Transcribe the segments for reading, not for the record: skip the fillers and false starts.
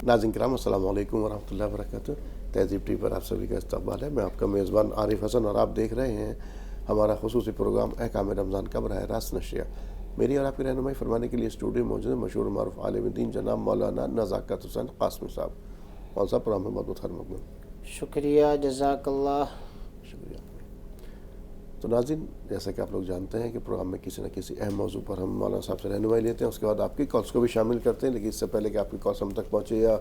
ناظرین کرام السلام علیکم ورحمۃ اللہ وبرکاتہ۔ تہذیب ٹی پر آپ سبھی کا استقبال ہے۔ میں آپ کا میزبان عارف حسن اور آپ دیکھ رہے ہیں ہمارا خصوصی پروگرام احکام رمضان کا براہ راست نشریہ۔ میری اور آپ کی رہنمائی فرمانے کے لیے اسٹوڈیو موجود ہے مشہور معروف عالم دین جناب مولانا نزاکت حسین قاسمی صاحب۔ مولانا صاحب پروگرام میں بہت بہت خیر مقدم۔ شکریہ، جزاک اللہ۔ شکریہ۔ تو ناظرین، جیسا کہ آپ لوگ جانتے ہیں کہ پروگرام میں کسی نہ کسی اہم موضوع پر ہم مولانا صاحب سے رہنمائی لیتے ہیں، اس کے بعد آپ کی کالس کو بھی شامل کرتے ہیں، لیکن اس سے پہلے کہ آپ کی کالس ہم تک پہنچے یا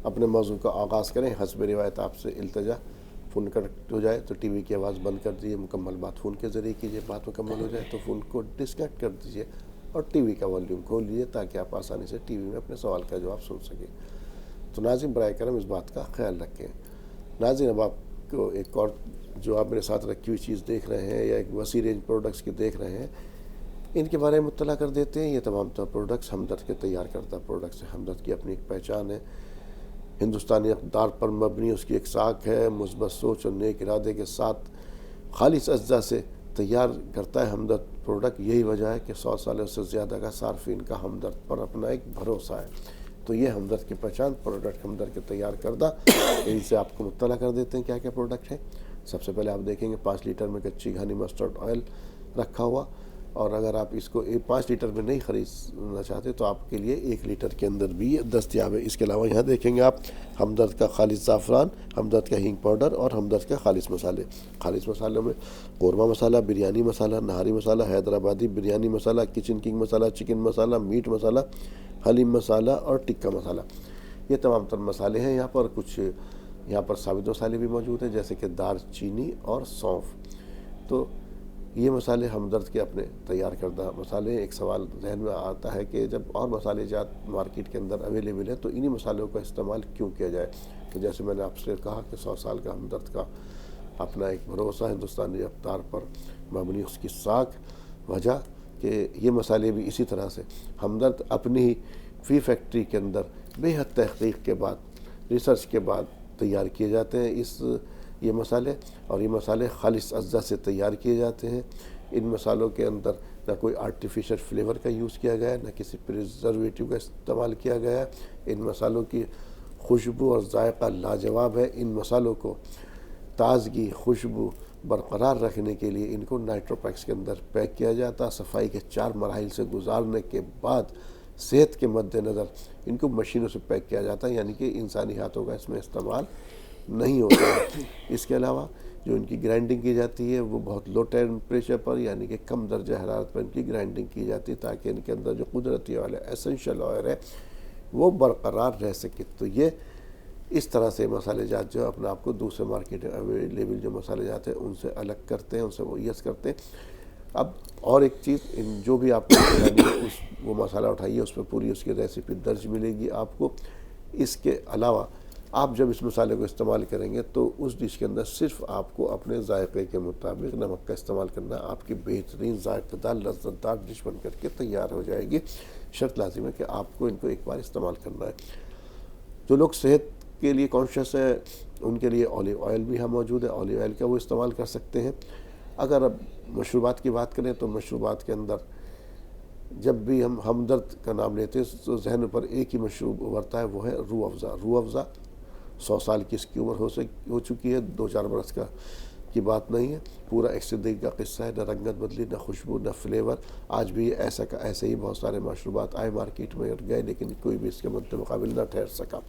اپنے موضوع کا آغاز کریں، حسب روایت آپ سے التجا، فون کنیکٹ ہو جائے تو ٹی وی کی آواز بند کر دیجیے، مکمل بات فون کے ذریعے کیجیے، بات مکمل ہو جائے تو فون کو ڈسکنیکٹ کر دیجیے اور ٹی وی کا والیوم کھول لیجیے تاکہ آپ آسانی سے ٹی وی میں اپنے سوال کا جواب سن سکیں۔ تو ناظرین برائے کرم اس بات کا خیال رکھیں۔ ناظرین، اب آپ کو ایک اور جو آپ میرے ساتھ رکھی ہوئی چیز دیکھ رہے ہیں یا ایک وسیع رینج پروڈکٹس کی دیکھ رہے ہیں، ان کے بارے میں مطلع کر دیتے ہیں۔ یہ تمام تر پروڈکٹس ہمدرد کے تیار کردہ پروڈکٹس ہیں۔ ہمدرد کی اپنی ایک پہچان ہے، ہندوستانی اقدار پر مبنی اس کی ایک ساکھ ہے، مثبت سوچ اور نیک ارادے کے ساتھ خالص اجزاء سے تیار کرتا ہے ہمدرد پروڈکٹ۔ یہی وجہ ہے کہ 100 سالوں سے زیادہ کا صارفین کا ہمدرد پر اپنا ایک بھروسہ ہے۔ تو یہ ہمدرد کی پہچان پروڈکٹ ہمدرد کے تیار کردہ، ان سے آپ کو مطلع کر دیتے ہیں کیا کیا پروڈکٹ ہیں۔ سب سے پہلے آپ دیکھیں گے 5 لیٹر میں کچی گھانی مسٹرڈ آئل رکھا ہوا، اور اگر آپ اس کو 5 لیٹر میں نہیں خریدنا چاہتے تو آپ کے لیے 1 لیٹر کے اندر بھی یہ دستیاب ہے۔ اس کے علاوہ یہاں دیکھیں گے آپ ہمدرد کا خالص زعفران، ہمدرد کا ہینگ پاؤڈر اور ہمدرد کا خالص مسالے۔ خالص مسالوں میں قورمہ مسالہ، بریانی مسالہ، نہاری مسالہ، حیدرآبادی بریانی مسالہ، کچن کنگ مسالہ، چکن مسالہ، میٹ مسالہ، حلیم مسالہ اور ٹکا مسالہ، یہ تمام تر مسالے ہیں یہاں پر۔ کچھ یہاں پر ثابت مسالے بھی موجود ہیں جیسے کہ دار چینی اور سونف۔ تو یہ مسالے ہمدرد کے اپنے تیار کردہ مسالے ہیں۔ ایک سوال ذہن میں آتا ہے کہ جب اور مسالے جات مارکیٹ کے اندر اویلیبل ہیں تو انہی مسالوں کا استعمال کیوں کیا جائے؟ تو جیسے میں نے آپ سے کہا کہ 100 سال کا ہمدرد کا اپنا ایک بھروسہ، ہندوستانی اقدار پر مبنی اس کی ساکھ، وجہ کہ یہ مسالے بھی اسی طرح سے ہمدرد اپنی ہی فی فیکٹری کے اندر بے حد تحقیق کے بعد، ریسرچ کے بعد تیار کیے جاتے ہیں یہ مسالے، اور یہ مسالے خالص اجزاء سے تیار کیے جاتے ہیں۔ ان مسالوں کے اندر نہ کوئی آرٹیفیشل فلیور کا یوز کیا گیا ہے، نہ کسی پریزرویٹو کا استعمال کیا گیا ہے۔ ان مسالوں کی خوشبو اور ذائقہ لاجواب ہے۔ ان مسالوں کو تازگی، خوشبو برقرار رکھنے کے لیے ان کو نائٹرو پیکس کے اندر پیک کیا جاتا ہے۔ صفائی کے 4 مراحل سے گزارنے کے بعد صحت کے مد نظر ان کو مشینوں سے پیک کیا جاتا ہے، یعنی کہ انسانی ہاتھوں کا اس میں استعمال نہیں ہوتا ہے۔ اس کے علاوہ جو ان کی گرائنڈنگ کی جاتی ہے وہ بہت لو ٹیمپریچر پر، یعنی کہ کم درجہ حرارت پر ان کی گرائنڈنگ کی جاتی ہے تاکہ ان کے اندر جو قدرتی آئل ہے، ایسنشل آئل ہے، وہ برقرار رہ سکے۔ تو یہ اس طرح سے مسالے جات جو اپنے آپ کو دوسرے مارکیٹ میں اویلیبل جو مسالے جات ہیں ان سے الگ کرتے ہیں، ان سے ممیز کرتے ہیں۔ اب اور ایک چیز، جو بھی آپ کو وہ مسالہ اٹھائیے اس پہ پوری اس کی ریسیپی درج ملے گی آپ کو۔ اس کے علاوہ آپ جب اس مسالے کو استعمال کریں گے تو اس ڈش کے اندر صرف آپ کو اپنے ذائقے کے مطابق نمک کا استعمال کرنا، آپ کی بہترین ذائقہ دار لذت دار ڈش بن کر کے تیار ہو جائے گی۔ شرط لازم ہے کہ آپ کو ان کو ایک بار استعمال کرنا ہے۔ جو لوگ صحت کے لیے کانشیس ہے ان کے لیے اولیو آئل بھی ہم موجود ہے، اولیو آئل کا وہ استعمال کر سکتے ہیں۔ اگر اب مشروبات کی بات کریں تو مشروبات کے اندر جب بھی ہم ہمدرد کا نام لیتے ہیں تو ذہن پر ایک ہی مشروب ابھرتا ہے، وہ ہے روح افزا۔ روح افزا 100 سال کی اس کی عمر ہو چکی ہے، 2-4 برس کی بات نہیں ہے، پورا 1 صدی کا قصہ ہے۔ نہ رنگت بدلی، نہ خوشبو، نہ فلیور۔ آج بھی ایسے ہی بہت سارے مشروبات آئے مارکیٹ میں گئے لیکن کوئی بھی اس کے مد مقابل نہ ٹھہر سکا۔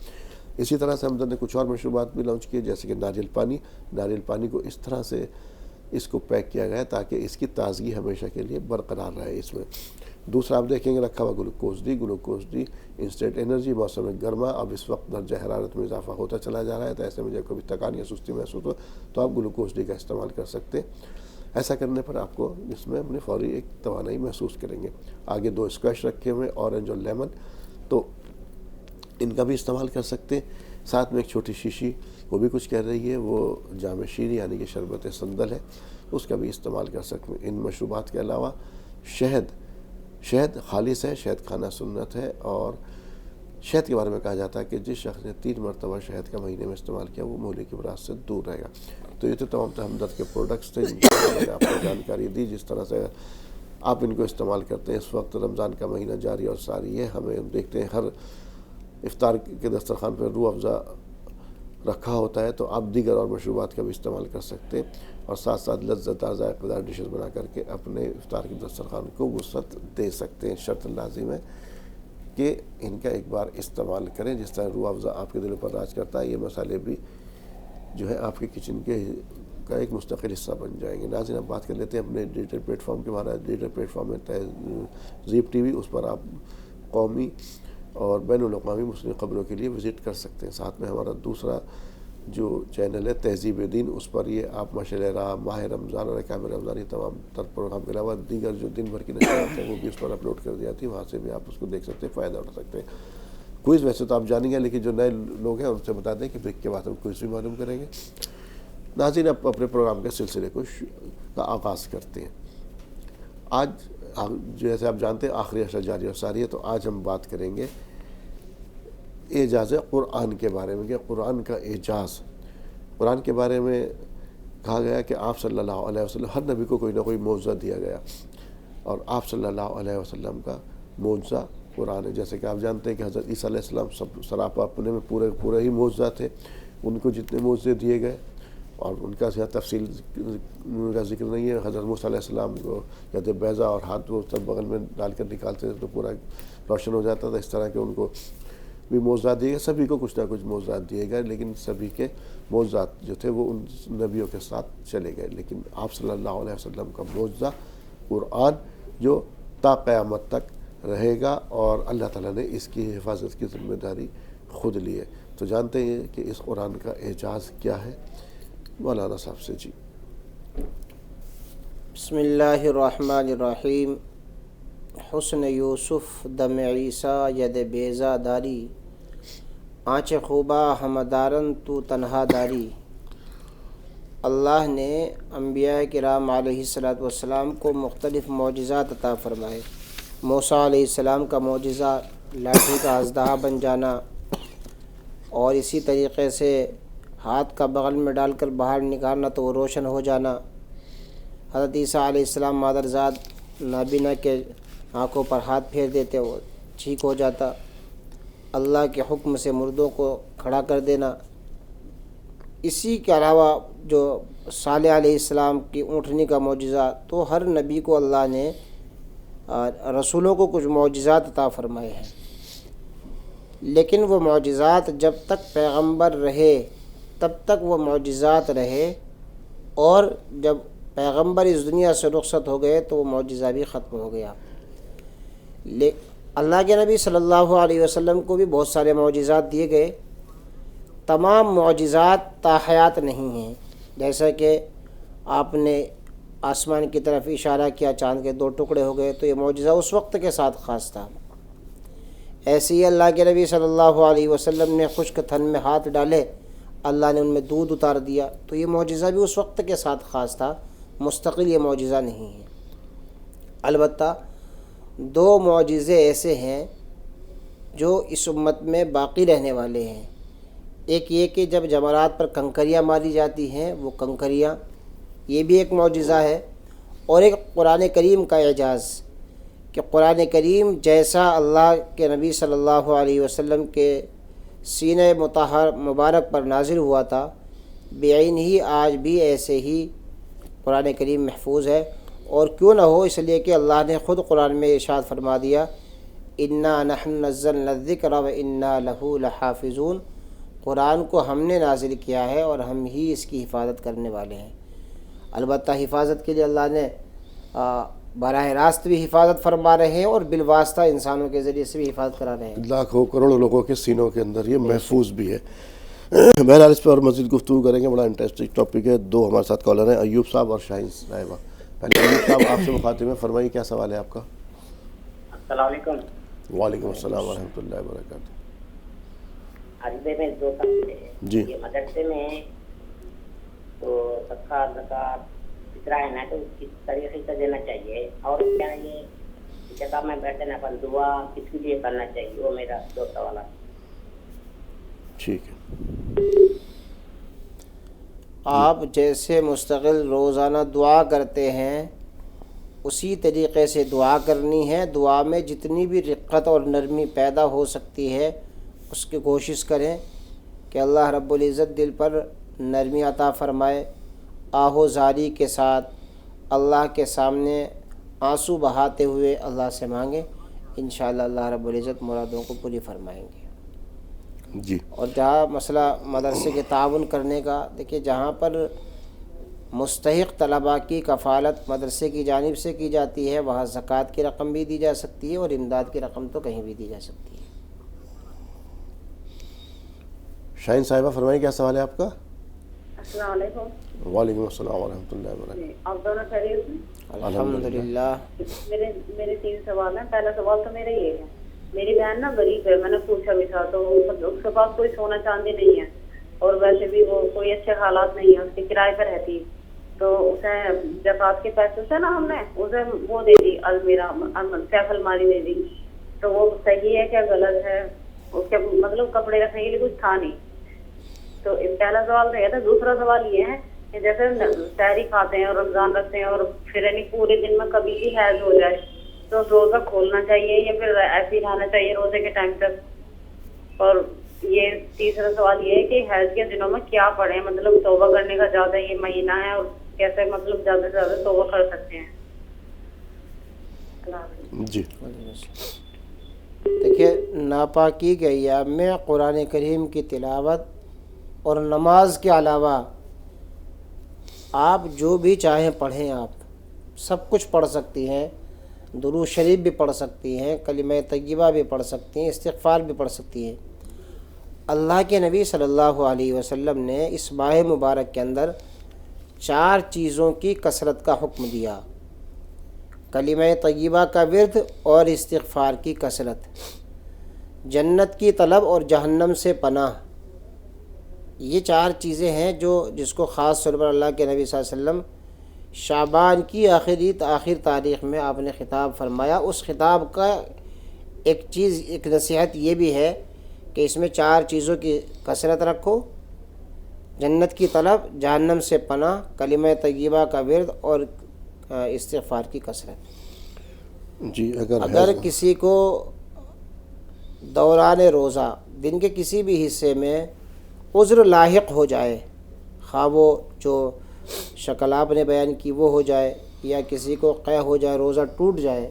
اسی طرح سے ہمدرد نے کچھ اور مشروبات بھی لانچ کیے جیسے کہ ناریل پانی۔ ناریل پانی کو اس طرح سے اس کو پیک کیا گیا تاکہ اس کی تازگی ہمیشہ کے لیے برقرار رہے اس میں۔ دوسرا آپ دیکھیں گے رکھا ہوا گلوکوز ڈی انسٹنٹ انرجی۔ موسم گرما، اب اس وقت درجہ حرارت میں اضافہ ہوتا چلا جا رہا ہے، تو ایسے میں جب کبھی تھکان یا سستی محسوس ہو تو آپ گلوکوز ڈی کا استعمال کر سکتے ہیں۔ ایسا کرنے پر آپ کو اس میں اپنے فوری ایک توانائی محسوس کریں گے۔ آگے 2 اسکویش رکھے ہوئے، اورنج اور لیمن، تو ان کا بھی استعمال کر سکتے ہیں۔ ساتھ میں ایک چھوٹی شیشی، وہ بھی کچھ کہہ رہی ہے، وہ جام شیری یعنی کہ شربت سندل ہے، اس کا بھی استعمال کر سکتے ہیں۔ ان مشروبات کے علاوہ شہد خالص ہے، شہد کھانا سنت ہے، اور شہد کے بارے میں کہا جاتا ہے کہ جس شخص نے 3 مرتبہ شہد کا مہینے میں استعمال کیا وہ مولی کی براث سے دور رہے گا۔ تو یہ تو تمام ہمدرد کے پروڈکٹس تھے جن کی میں نے آپ کو جانکاری دی، جس طرح سے آپ ان کو استعمال کرتے ہیں۔ اس وقت رمضان کا مہینہ جاری اور ساری ہے، ہمیں دیکھتے ہیں ہر افطار کے دسترخوان پہ روح افزا رکھا ہوتا ہے تو آپ دیگر اور مشروبات کا بھی استعمال کر سکتے ہیں، اور ساتھ ساتھ لذت دار ذائقہ دار ڈشز بنا کر کے اپنے افطار کے دسترخوان کو وسعت دے سکتے ہیں۔ شرط لازم ہے کہ ان کا ایک بار استعمال کریں۔ جس طرح روح افزا آپ کے دلوں پر راج کرتا ہے، یہ مسالے بھی جو ہے آپ کے کچن کا ایک مستقل حصہ بن جائیں گے۔ ناظرین، اب بات کر لیتے ہیں اپنے ڈیجیٹل پلیٹ فارم کے ہمارا ڈیجیٹل پلیٹ فارم ہے زیپ ٹی وی، اس پر آپ قومی اور بین الاقوامی مسلم خبروں کے لیے وزٹ کر سکتے ہیں۔ ساتھ میں ہمارا دوسرا جو چینل ہے تہذیب دین، اس پر یہ آپ مشعل راہ، ماہ رمضان اور احکام رمضان، یہ تمام تر پروگرام کے علاوہ دیگر جو دن بھر کی نشریات ہیں وہ بھی اس پر اپلوڈ کر دی جاتی ہے، وہاں سے بھی آپ اس کو دیکھ سکتے ہیں، فائدہ اٹھا سکتے ہیں۔ کوئز ویسے تو آپ جانیں گے، لیکن جو نئے لوگ ہیں ان سے بتا دیں کہ بریک کے بعد ہم کوئز بھی معلوم کریں گے۔ ناظرین، اب اپنے پروگرام کے سلسلے کا آغاز کرتے ہیں۔ آج جیسے آپ جانتے ہیں آخری عشر جاری اور ساری ہے، تو آج ہم بات کریں گے اعجاز قرآن کے بارے میں، کہ قرآن کا اعجاز۔ قرآن کے بارے میں کہا گیا کہ آپ صلی اللہ علیہ وسلم، ہر نبی کو کوئی نہ کوئی معجزہ دیا گیا، اور آپ صلی اللہ علیہ وسلم کا معجزہ قرآن ہے۔ جیسے کہ آپ جانتے ہیں کہ حضرت عیسیٰ علیہ السلام سب سراپا اپنے میں پورے ہی معجزہ تھے، ان کو جتنے معجزے دیے گئے اور ان کا تفصیل کا ذکر نہیں ہے۔ حضرت موسیٰ علیہ السلام کو یاد بیضا اور ہاتھ وہ سب بغل میں ڈال کر نکالتے تھے تو پورا روشن ہو جاتا تھا، اس طرح کے ان کو بھی معجزات دیے گئے۔ سبھی کو کچھ نہ کچھ معجزات دیے گئے، لیکن سبھی کے معجزات جو تھے وہ ان نبیوں کے ساتھ چلے گئے، لیکن آپ صلی اللہ علیہ وسلم کا معجزہ قرآن جو تا قیامت تک رہے گا، اور اللہ تعالیٰ نے اس کی حفاظت کی ذمہ داری خود لی ہے۔ تو جانتے ہیں کہ اس قرآن کا اعجاز کیا ہے؟ مولانا صاحب سے جی۔ بسم اللہ الرحمن الرحیم۔ حسن یوسف دم عیسیٰ ید بیضا داری، آنچ خوبا ہمدارن تو تنہا داری۔ اللہ نے انبیاء کرام علیہ السلام کو مختلف معجزات عطا فرمائے۔ موسیٰ علیہ السلام کا معجزہ لاٹھی کا اژدہا بن جانا، اور اسی طریقے سے ہاتھ کا بغل میں ڈال کر باہر نکالنا تو وہ روشن ہو جانا۔ حضرت عیسیٰ علیہ السلام مادرزاد نابینا کے آنکھوں پر ہاتھ پھیر دیتے، وہ ٹھیک ہو جاتا۔ اللہ کے حکم سے مردوں کو کھڑا کر دینا۔ اسی کے علاوہ جو صالح علیہ السلام کی اونٹنی کا معجزہ، تو ہر نبی کو اللہ نے، رسولوں کو کچھ معجزات عطا فرمائے ہیں، لیکن وہ معجزات جب تک پیغمبر رہے تب تک وہ معجزات رہے، اور جب پیغمبر اس دنیا سے رخصت ہو گئے تو وہ معجزہ بھی ختم ہو گیا۔ اللہ کے نبی صلی اللہ علیہ وسلم کو بھی بہت سارے معجزات دیے گئے، تمام معجزات تاحیات نہیں ہیں۔ جیسا کہ آپ نے آسمان کی طرف اشارہ کیا، چاند کے 2 ٹکڑے ہو گئے، تو یہ معجزہ اس وقت کے ساتھ خاص تھا۔ ایسے ہی اللہ کے نبی صلی اللہ علیہ وسلم نے خشک تھن میں ہاتھ ڈالے، اللہ نے ان میں دودھ اتار دیا، تو یہ معجزہ بھی اس وقت کے ساتھ خاص تھا، مستقل یہ معجزہ نہیں ہے۔ البتہ 2 معجزے ایسے ہیں جو اس امت میں باقی رہنے والے ہیں۔ ایک یہ کہ جب جمرات پر کنکریاں ماری جاتی ہیں، وہ کنکریاں، یہ بھی ایک معجزہ ہے، اور ایک قرآن کریم کا اعجاز، کہ قرآن کریم جیسا اللہ کے نبی صلی اللہ علیہ وسلم کے سینہ مطہر مبارک پر نازل ہوا تھا، بعین ہی آج بھی ایسے ہی قرآن کریم محفوظ ہے۔ اور کیوں نہ ہو، اس لیے کہ اللہ نے خود قرآن میں ارشاد فرما دیا، انا نحن نزلنا الذکر وانا لہ لحافظون، قرآن کو ہم نے نازل کیا ہے اور ہم ہی اس کی حفاظت کرنے والے ہیں۔ البتہ حفاظت کے لیے اللہ نے براہ راست بھی حفاظت فرما رہے ہیں، اور بالواسطہ انسانوں کے ذریعے سے بھی حفاظت کرا رہے ہیں۔ لاکھوں کروڑوں لوگوں کے سینوں کے اندر یہ محفوظ بھی ہے۔ بہرحال اس پر اور مزید گفتگو کریں گے، بڑا انٹرسٹنگ ٹاپک ہے۔ 2 ہمارے ساتھ کالر ہیں، ایوب صاحب اور شاہین صاحبہ۔ پہلے ایوب صاحب آپ سے مخاطب ہیں، فرمائیے کیا سوال ہے آپ کا؟ السلام علیکم۔ وعلیکم السلام ورحمۃ اللہ وبرکاتہ۔ عربے میں 2 سال جی۔ یہ مدرسے میں تو صدقہ زکوٰۃ فطرہ ہے نا، تو کس طریقے سے دینا چاہیے، اور کیا یہ جگہ میں بیٹھے نا پر دعا کس کے لیے کرنا چاہیے، وہ میرا 2 سوال ہے۔ ٹھیک ہے۔ آپ جیسے مستقل روزانہ دعا کرتے ہیں، اسی طریقے سے دعا کرنی ہے۔ دعا میں جتنی بھی رقت اور نرمی پیدا ہو سکتی ہے اس کی کوشش کریں کہ اللہ رب العزت دل پر نرمی عطا فرمائے، آہو زاری کے ساتھ اللہ کے سامنے آنسو بہاتے ہوئے اللہ سے مانگیں، انشاءاللہ اللہ رب العزت مرادوں کو پوری فرمائیں گے۔ جی، اور جہاں مسئلہ مدرسے کے تعاون کرنے کا، دیکھیے جہاں پر مستحق طلباء کی کفالت مدرسے کی جانب سے کی جاتی ہے وہاں زکوٰۃ کی رقم بھی دی جا سکتی ہے اور امداد کی رقم تو کہیں بھی دی جا سکتی ہے۔ شاہین صاحبہ فرمائیں، کیا سوال ہے آپ کا؟ السلام علیکم۔ وعلیکم السلام ورحمۃ اللہ وبرکاتہ۔ آپ دونوں خیریت ہیں؟ الحمدللہ۔ میرے 3 سوال ہیں۔ پہلا سوال تو میرا یہ ہے، میری بہن نا غریب ہے، میں نے پوچھا بھی تھا تو اس کے پاس کوئی سونا چاندی نہیں ہے اور ویسے بھی وہ کوئی اچھے حالات نہیں ہے، اس کی کرائے پر رہتی ہے، تو اسے زکوٰۃ کے پیسے سے نا ہم نے اسے وہ دے دی المیرا سیف الماری دے دی، تو وہ صحیح ہے کیا غلط ہے؟ اس کے مطلب کپڑے رکھنے کے لیے کچھ تھا نہیں، تو پہلا سوال تو یہ تھا۔ دوسرا سوال یہ ہے کہ جیسے سحری کھاتے ہیں اور رمضان رکھتے ہیں اور پھر یعنی پورے دن میں کبھی بھی حیض ہو جائے تو روزہ کھولنا چاہیے یا پھر ایسے ہی رہنا چاہیے روزے کے ٹائم تک؟ اور یہ تیسرا سوال یہ ہے کہ حیض کے دنوں میں کیا پڑھیں، مطلب توبہ کرنے کا زیادہ یہ مہینہ ہے اور کیسے مطلب زیادہ سے زیادہ توبہ کر سکتے ہیں؟ اللہ حافظ۔ جی، دیکھیے ناپاکی کے ایام میں قرآن کریم کی تلاوت اور نماز کے علاوہ آپ جو بھی چاہیں پڑھیں، آپ سب کچھ پڑھ سکتی ہیں، درود شریف بھی پڑھ سکتی ہیں، کلمہ طیبہ بھی پڑھ سکتی ہیں، استغفار بھی پڑھ سکتی ہیں۔ اللہ کے نبی صلی اللہ علیہ وسلم نے اس ماہ مبارک کے اندر 4 چیزوں کی کثرت کا حکم دیا: کلمہ طیبہ کا ورد اور استغفار کی کثرت، جنت کی طلب اور جہنم سے پناہ۔ یہ 4 چیزیں ہیں جس کو خاص طور پر اللہ کے نبی صلی اللہ علیہ وسلم شعبان کی آخر تاریخ میں آپ نے خطاب فرمایا۔ اس خطاب کا ایک نصیحت یہ بھی ہے کہ اس میں 4 چیزوں کی کثرت رکھو: جنت کی طلب، جہنم سے پناہ، کلمہ طیبہ کا ورد اور استغفار کی کثرت۔ جی، اگر کسی کو دوران روزہ دن کے کسی بھی حصے میں عذر لاحق ہو جائے، خواہ وہ جو شکل آپ نے بیان کی وہ ہو جائے یا کسی کو قے ہو جائے، روزہ ٹوٹ جائے،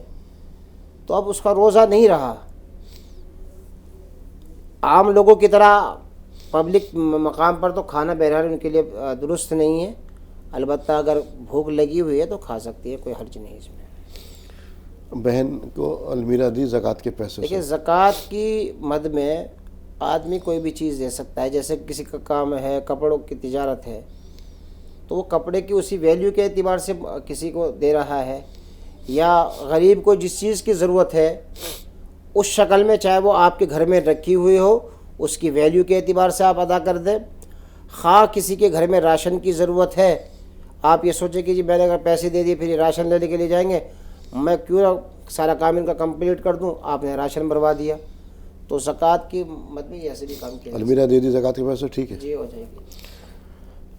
تو اب اس کا روزہ نہیں رہا۔ عام لوگوں کی طرح پبلک مقام پر تو کھانا بہرحال ان کے لیے درست نہیں ہے، البتہ اگر بھوک لگی ہوئی ہے تو کھا سکتی ہے، کوئی حرج نہیں اس میں۔ بہن کو المیرا دی زکوٰۃ کے پیسے سے۔ دیکھیے زکوٰۃ کی مد میں آدمی کوئی بھی چیز دے سکتا ہے، جیسے کسی کا کام ہے، کپڑوں کی تجارت ہے، تو وہ کپڑے کی اسی ویلیو کے اعتبار سے کسی کو دے رہا ہے، یا غریب کو جس چیز کی ضرورت ہے اس شکل میں، چاہے وہ آپ کے گھر میں رکھی ہوئی ہو، اس کی ویلیو کے اعتبار سے آپ ادا کر دیں۔ خواہ کسی کے گھر میں راشن کی ضرورت ہے، آپ یہ سوچیں کہ جی میں نے اگر پیسے دے دیے پھر یہ راشن لینے کے لیے جائیں گے، میں کیوں نہ سارا کام ان کا کمپلیٹ کر دوں، آپ نے راشن بھروا دیا، تو زکوٰۃ کی مد میں ایسے بھی کام کیا المیرا دے دی زکوٰۃ کے پیسے، ٹھیک ہے جی ہو جائے گی۔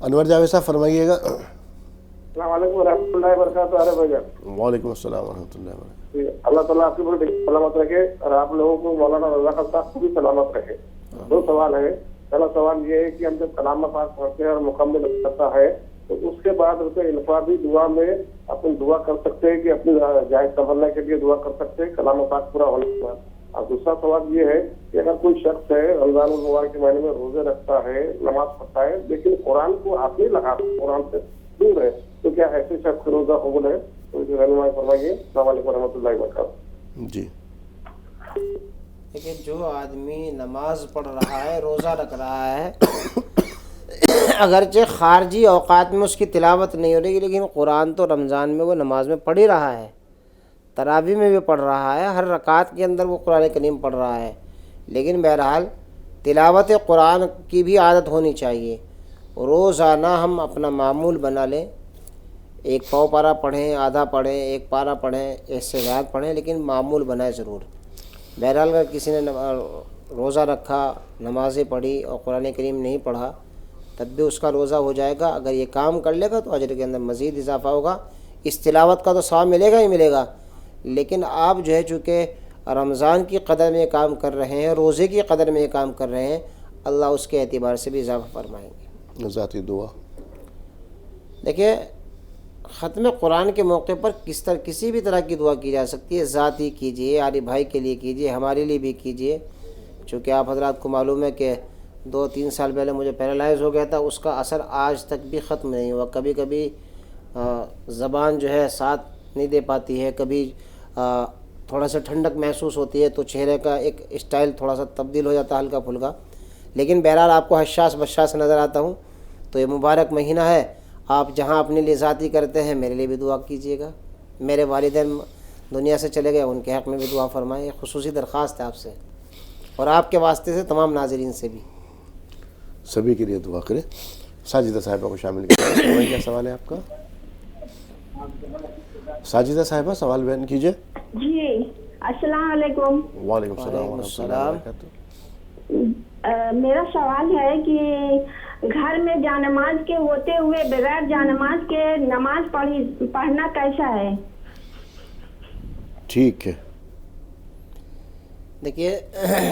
انور جاوید صاحب فرمائیے گا۔ السلام علیکم ورحمۃ اللہ وبرکاتہ۔ ارے بھائی جان، وعلیکم السلام ورحمۃ اللہ وبرکاتہ۔ اللہ تعالیٰ آپ کی بڑی سلامت رکھے اور آپ لوگوں کو مولانا رضا صاحب کو بھی سلامت رکھے۔ 2 سوال ہے۔ پہلا سوال یہ ہے کہ ہم جب کلام پاک پڑھتے ہیں اور مکمل کرتا ہے تو اس کے بعد اسے انفرادی دعا میں اپنی دعا کر سکتے ہیں کہ اپنی جائز تمنا کے لیے دعا کر سکتے ہیں کلام پاک پورا ہونے کے بعد۔ اور دوسرا سوال یہ ہے کہ اگر کوئی شخص ہے رمضان المبارک کے مہینے میں روزے رکھتا ہے، نماز پڑھتا ہے، لیکن قرآن کو آپ نہیں لگا، قرآن سے دور ہے، تو کیا ایسے شخص کا روزہ قبول ہے؟ تو اسے رہنمائی فرمائیے۔ السلام علیکم ورحمۃ اللہ وبرکاتہ۔ جی، لیکن جو آدمی نماز پڑھ رہا ہے، روزہ رکھ رہا ہے، اگرچہ خارجی اوقات میں اس کی تلاوت نہیں ہو رہی، لیکن قرآن تو رمضان میں وہ نماز میں پڑھ ہی رہا ہے، تراویح میں بھی پڑھ رہا ہے، ہر رکعت کے اندر وہ قرآن کریم پڑھ رہا ہے، لیکن بہرحال تلاوت قرآن کی بھی عادت ہونی چاہیے۔ روزانہ ہم اپنا معمول بنا لیں، 1 پاؤ پارہ پڑھیں، آدھا پڑھیں، 1 پارہ پڑھیں، اس سے زیادہ پڑھیں، لیکن معمول بنائیں ضرور۔ بہرحال اگر کسی نے روزہ رکھا، نمازیں پڑھی اور قرآن کریم نہیں پڑھا، تب بھی اس کا روزہ ہو جائے گا۔ اگر یہ کام کر لے گا تو اجر کے اندر مزید اضافہ ہوگا۔ اس تلاوت کا تو ثواب ملے گا ہی ملے گا، لیکن آپ جو ہے چونکہ رمضان کی قدر میں کام کر رہے ہیں، روزے کی قدر میں کام کر رہے ہیں، اللہ اس کے اعتبار سے بھی اضافہ فرمائیں گے۔ ذاتی دعا، دیکھیے ختم قرآن کے موقع پر کسی بھی طرح کی دعا کی جا سکتی ہے، ذاتی کیجئے، علی بھائی کے لیے کیجئے، ہمارے لیے بھی کیجئے۔ چونکہ آپ حضرات کو معلوم ہے کہ 2-3 سال پہلے مجھے پیرالائز ہو گیا تھا، اس کا اثر آج تک بھی ختم نہیں ہوا۔ کبھی کبھی زبان جو ہے ساتھ نہیں دے پاتی ہے، کبھی تھوڑا سا ٹھنڈک محسوس ہوتی ہے تو چہرے کا ایک اسٹائل تھوڑا سا تبدیل ہو جاتا ہے ہلکا پھلکا، لیکن بہرحال آپ کو حشاش بشاش نظر آتا ہوں۔ تو یہ مبارک مہینہ ہے، آپ جہاں اپنے لیے ذاتی کرتے ہیں میرے لیے بھی دعا کیجیے گا۔ میرے والدین دنیا سے چلے گئے، ان کے حق میں بھی دعا فرمائیں، یہ خصوصی درخواست ہے آپ سے اور آپ کے واسطے سے تمام ناظرین سے بھی۔ سبھی کے لیے دعا کریں۔ ساجدہ صاحبہ کو شامل کریں، کیا سوال ہے آپ کا؟ ساجدہ صاحبہ سوال بیان کیجئے۔ جی السلام علیکم۔ وعلیکم السلام ورحمۃ اللہ وبرکاتہ۔ میرا سوال ہے کہ گھر میں جانماز کے ہوتے ہوئے بغیر جانماز کے نماز پڑھنا کیسا ہے؟ ٹھیک ہے، دیکھیے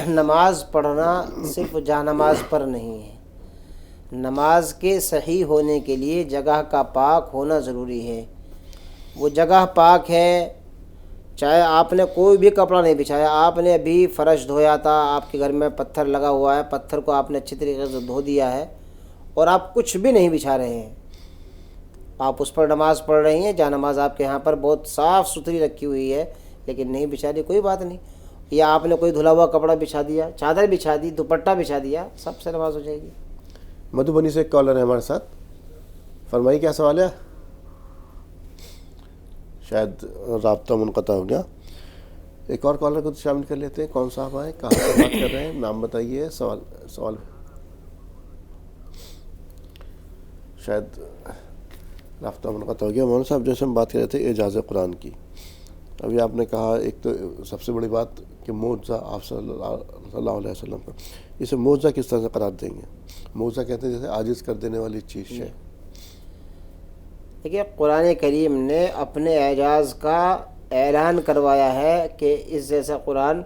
نماز پڑھنا صرف جانماز پر نہیں ہے، نماز کے صحیح ہونے کے لیے جگہ کا پاک ہونا ضروری ہے۔ وہ جگہ پاک ہے، چاہے آپ نے کوئی بھی کپڑا نہیں بچھایا، آپ نے ابھی فرش دھویا تھا، آپ کے گھر میں پتھر لگا ہوا ہے، پتھر کو آپ نے اچھی طریقے سے دھو دیا ہے اور آپ کچھ بھی نہیں بچھا رہے ہیں، آپ اس پر نماز پڑھ رہی ہیں، جہاں نماز آپ کے یہاں پر بہت صاف ستھری رکھی ہوئی ہے لیکن نہیں بچھا رہی، کوئی بات نہیں۔ یا آپ نے کوئی دھلا ہوا کپڑا بچھا دیا، چادر بچھا دی، دوپٹہ بچھا دیا، سب سے نماز ہو جائے گی۔ مدھوبنی سے ایک کالر ہے ہمارے ساتھ، فرمائی کیا سوال ہے؟ شاید رابطہ منقطع ہو گیا، ایک اور کالر کو شامل کر لیتے ہیں۔ کون صاحب آئے، کہاں سے بات کر رہے ہیں، نام بتائیے، سوال شاید رابطہ منقطع ہو گیا۔ مولانا صاحب جیسے ہم بات کر رہے تھے اعجاز قرآن کی، ابھی آپ نے کہا ایک تو سب سے بڑی بات کہ معجزہ آپ صلی اللہ علیہ وسلم کا، اسے معجزہ کس طرح سے قرار دیں گے؟ معجزہ کہتے ہیں جیسے عاجز کر دینے والی چیز ہے۔ دیکھیے قرآن کریم نے اپنے اعجاز کا اعلان کروایا ہے کہ اس جیسا قرآن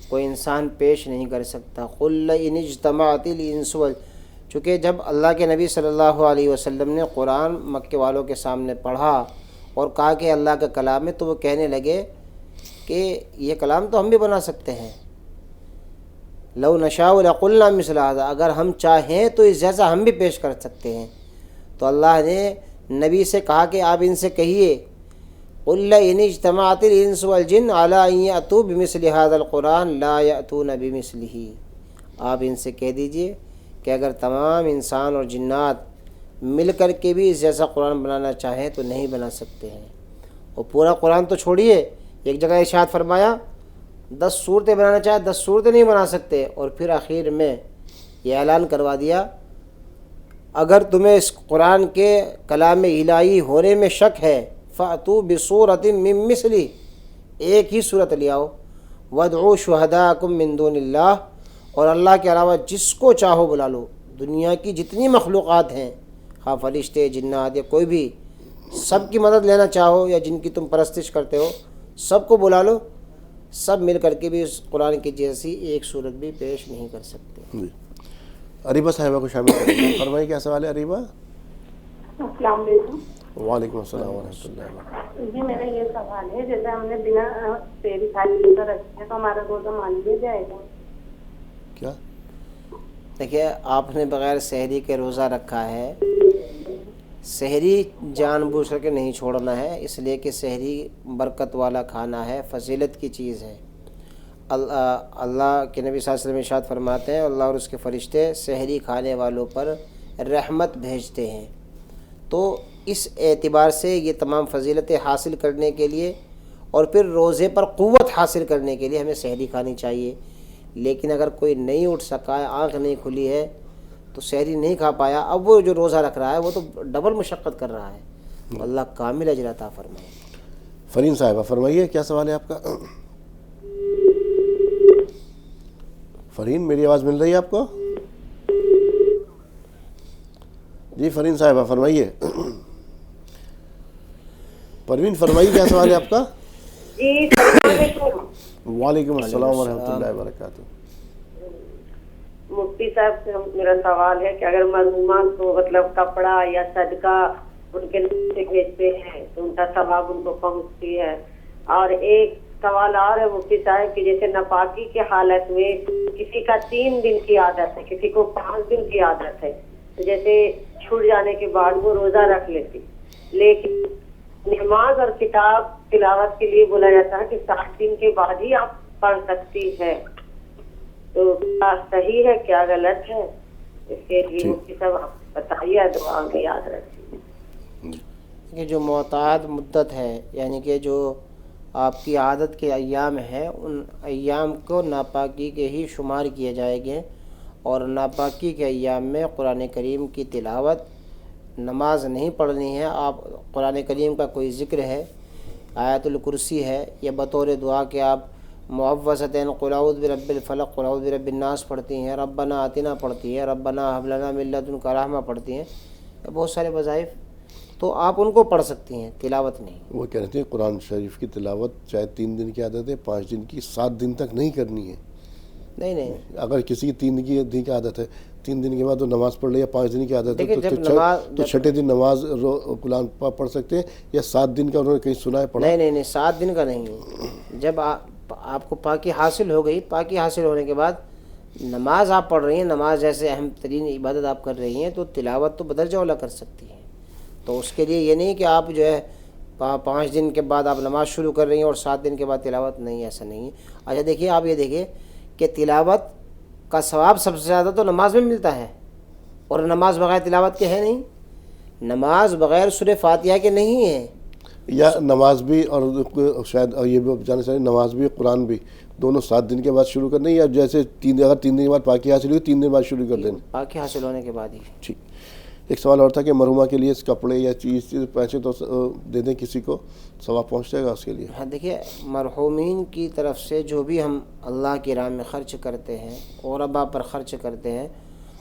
کوئی انسان پیش نہیں کر سکتا۔ قل ان اجتمعت الانس چونکہ جب اللہ کے نبی صلی اللہ علیہ وسلم نے قرآن مکے والوں کے سامنے پڑھا اور کہا کہ اللہ کا کلام ہے، تو وہ کہنے لگے کہ یہ کلام تو ہم بھی بنا سکتے ہیں، لو نشاء لقلنا مثل هذا، اگر ہم چاہیں تو اس جیسا ہم بھی پیش کر سکتے ہیں۔ تو اللہ نے نبی سے کہا کہ آپ ان سے کہیے قل ان اجتمعت الانس والجن علی ان یأتوا بمثل هذا القرآن لا یأتون بمثلہ، آپ ان سے کہہ دیجئے کہ اگر تمام انسان اور جنات مل کر کے بھی اس جیسا قرآن بنانا چاہیں تو نہیں بنا سکتے ہیں۔ اور پورا قرآن تو چھوڑیے، ایک جگہ ارشاد فرمایا 10 صورتیں بنانا چاہے 10 صورتیں نہیں بنا سکتے، اور پھر آخر میں یہ اعلان کروا دیا اگر تمہیں اس قرآن کے کلام الہی ہونے میں شک ہے فَأْتُوا بِصُورَةٍ مِّن مِّثْلِهِ، ایک ہی صورت لے آؤ، وَادْعُوا شُهَدَاءَكُم مِّن دُونِ اللَّهِ، اور اللہ کے علاوہ جس کو چاہو بلا لو، دنیا کی جتنی مخلوقات ہیں، خواہ فرشتے جنات یا کوئی بھی، سب کی مدد لینا چاہو یا جن کی تم پرستش کرتے ہو سب کو بلا لو، سب مل کر کے بھی اس قرآن کی جیسی ایک صورت بھی پیش نہیں کر سکتے۔ اریبہ صاحبہ کو شامل کریں، فرمائیے کیا سوال ہے اریبہ؟ السلام علیکم۔ وعلیکم السلام ورحمۃ اللہ وبرکاتہ۔ جی میرا یہ سوال ہے، جیسے ہم نے بنا سحری کھائے روزہ رکھے تو ہمارا روزہ مان لیا جائے گا؟ کیا؟ دیکھیے آپ نے بغیر سحری کے روزہ رکھا ہے، سحری جان بوجھ کر کے نہیں چھوڑنا ہے، اس لیے کہ سحری برکت والا کھانا ہے، فضیلت کی چیز ہے۔ اللہ کے نبی صلی اللہ علیہ وسلم ارشاد فرماتے ہیں اللہ اور اس کے فرشتے سحری کھانے والوں پر رحمت بھیجتے ہیں۔ تو اس اعتبار سے یہ تمام فضیلتیں حاصل کرنے کے لیے اور پھر روزے پر قوت حاصل کرنے کے لیے ہمیں سحری کھانی چاہیے۔ لیکن اگر کوئی نہیں اٹھ سکا ہے، آنکھ نہیں کھلی ہے تو سحری نہیں کھا پایا، اب وہ جو روزہ رکھ رہا ہے وہ تو ڈبل مشقت کر رہا ہے، اللہ کامل اجر عطا فرمائے۔ فرین صاحبہ فرمائیے کیا سوال ہے آپ کا؟ فرین میری آواز مل رہی ہے آپ کو؟ جی فرین صاحبہ فرمائیے۔ پروین فرمائیے کیا سوال ہے آپ کا؟ جی السلام علیکم۔ وعلیکم السلام ورحمۃ اللہ وبرکاتہ۔ مفتی صاحب سے میرا سوال ہے کہ اگر مرحومات کو مطلب کپڑا یا صدقہ ان کے نام سے بھیجتے ہیں تو ان کا ثواب ان کو پہنچتی ہے، اور ایک سوال اور ہے مفتی صاحب کہ جیسے ناپاکی کے حالت میں کسی کا 3 دن کی عادت ہے، کسی کو 5 دن کی عادت ہے، تو جیسے چھوٹ جانے کے بعد وہ روزہ رکھ لیتی، لیکن نماز اور کتاب تلاوت کے لیے بولا جاتا ہے کہ 7 دن کے بعد ہی آپ پڑھ سکتی ہے، تو کیا صحیح ہے کیا غلط ہے؟ اس کے لیے مفتی صاحب آپ بتائیے، دعا میں یاد رکھیے۔ کہ جو معتاد مدت ہے، یعنی کہ جو آپ کی عادت کے ایام ہیں، ان ایام کو ناپاکی کے ہی شمار کیے جائیں گے، اور ناپاکی کے ایام میں قرآن کریم کی تلاوت، نماز نہیں پڑھنی ہے۔ آپ قرآن کریم کا کوئی ذکر ہے، آیت الکرسی ہے، یا بطور دعا کہ آپ معوذتین قل اعوذ برب الفلق قل اعوذ برب الناس پڑھتی ہیں، ربنا آتنا پڑھتی ہیں، ربنا ہب لنا من لدنک رحمہ پڑھتی ہیں، بہت سارے وظائف، تو آپ ان کو پڑھ سکتی ہیں، تلاوت نہیں۔ وہ کہہ رہے تھے قرآن شریف کی تلاوت چاہے 3 دن کی عادت ہے، 5 دن کی، 7 دن تک نہیں کرنی ہے۔ نہیں، اگر کسی کی 3 دن کی عادت ہے، 3 دن کے بعد وہ نماز پڑھ لے، یا 5 دن کی عادت ہے تو چھٹے دن نماز قرآن پڑھ سکتے ہیں، یا 7 دن کا انہوں نے کہیں سنا ہے پڑھا؟ نہیں، 7 دن کا نہیں ہے۔ جب آپ کو پاکی حاصل ہو گئی، پاکی حاصل ہونے کے بعد نماز آپ پڑھ رہی ہیں، نماز جیسے اہم ترین عبادت آپ کر رہی ہیں، تو تلاوت تو بدرجہ اولا کر سکتی ہیں۔ تو اس کے لیے یہ نہیں کہ آپ جو ہے 5 دن کے بعد آپ نماز شروع کر رہی ہیں اور 7 دن کے بعد تلاوت نہیں، ایسا نہیں ہے۔ اچھا دیکھیے، آپ یہ دیکھیے کہ تلاوت کا ثواب سب سے زیادہ تو نماز میں ملتا ہے، اور نماز بغیر تلاوت کے ہے نہیں، نماز بغیر سورہ فاتحہ کے نہیں ہے۔ یا نماز بھی، اور شاید یہ بھی جانے چاہیے، نماز بھی قرآن بھی دونوں 7 دن کے بعد شروع کرنے، یا جیسے اگر 3 دن کے بعد پاکی حاصل ہوئی 3 دن بعد شروع کر دینا؟ پاکی حاصل ہونے کے بعد ہی۔ ٹھیک۔ ایک سوال اور تھا کہ مرحومہ کے لیے کپڑے یا چیز پیسے تو دے دیں کسی کو، ثواب پہنچ جائے گا اس کے لیے؟ ہاں دیکھیے، مرحومین کی طرف سے جو بھی ہم اللہ کی راہ میں خرچ کرتے ہیں، غربا پر خرچ کرتے ہیں،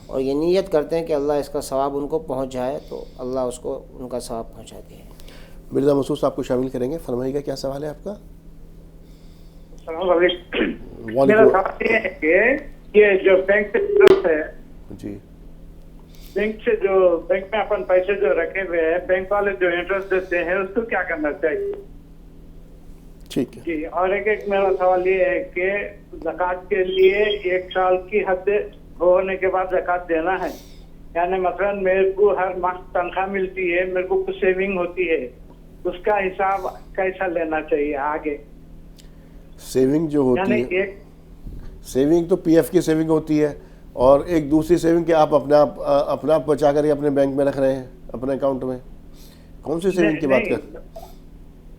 اور یہ نیت کرتے ہیں کہ اللہ اس کا ثواب ان کو پہنچ جائے، تو اللہ اس کو ان کا ثواب پہنچاتے ہیں۔ مرزا مسعود صاحب کو شامل کریں گے، فرمائیے گا کیا سوال ہے آپ کا؟ السلام علیکم۔ میرا سوال یہ ہے کہ یہ جو بینک سے انٹرسٹ ہے، جی، بینک میں اپن پیسے جو رکھے ہوئے ہیں، بینک والے جو انٹرسٹ دیتے ہیں، اس کو کیا کرنا چاہیے؟ ٹھیک ہے جی، اور ایک میرا سوال یہ ہے کہ زکوٰۃ کے لیے 1 سال کی حد ہونے کے بعد زکوٰۃ دینا ہے، یعنی مثلاً میرے کو ہر ماہ تنخواہ ملتی ہے، میرے کو کچھ سیونگ ہوتی ہے، اس کا حساب کیسا لینا چاہیے آگے؟ سیونگ جو ہوتی یعنی ہے، سیونگ تو پی ایف کی سیونگ ہوتی ہے، اور ایک دوسری سیونگ کہ آپ اپنا آپ بچا کر اپنے بینک میں رکھ رہے ہیں، اپنے اکاؤنٹ میں، کون سی سیونگ کی بات کر؟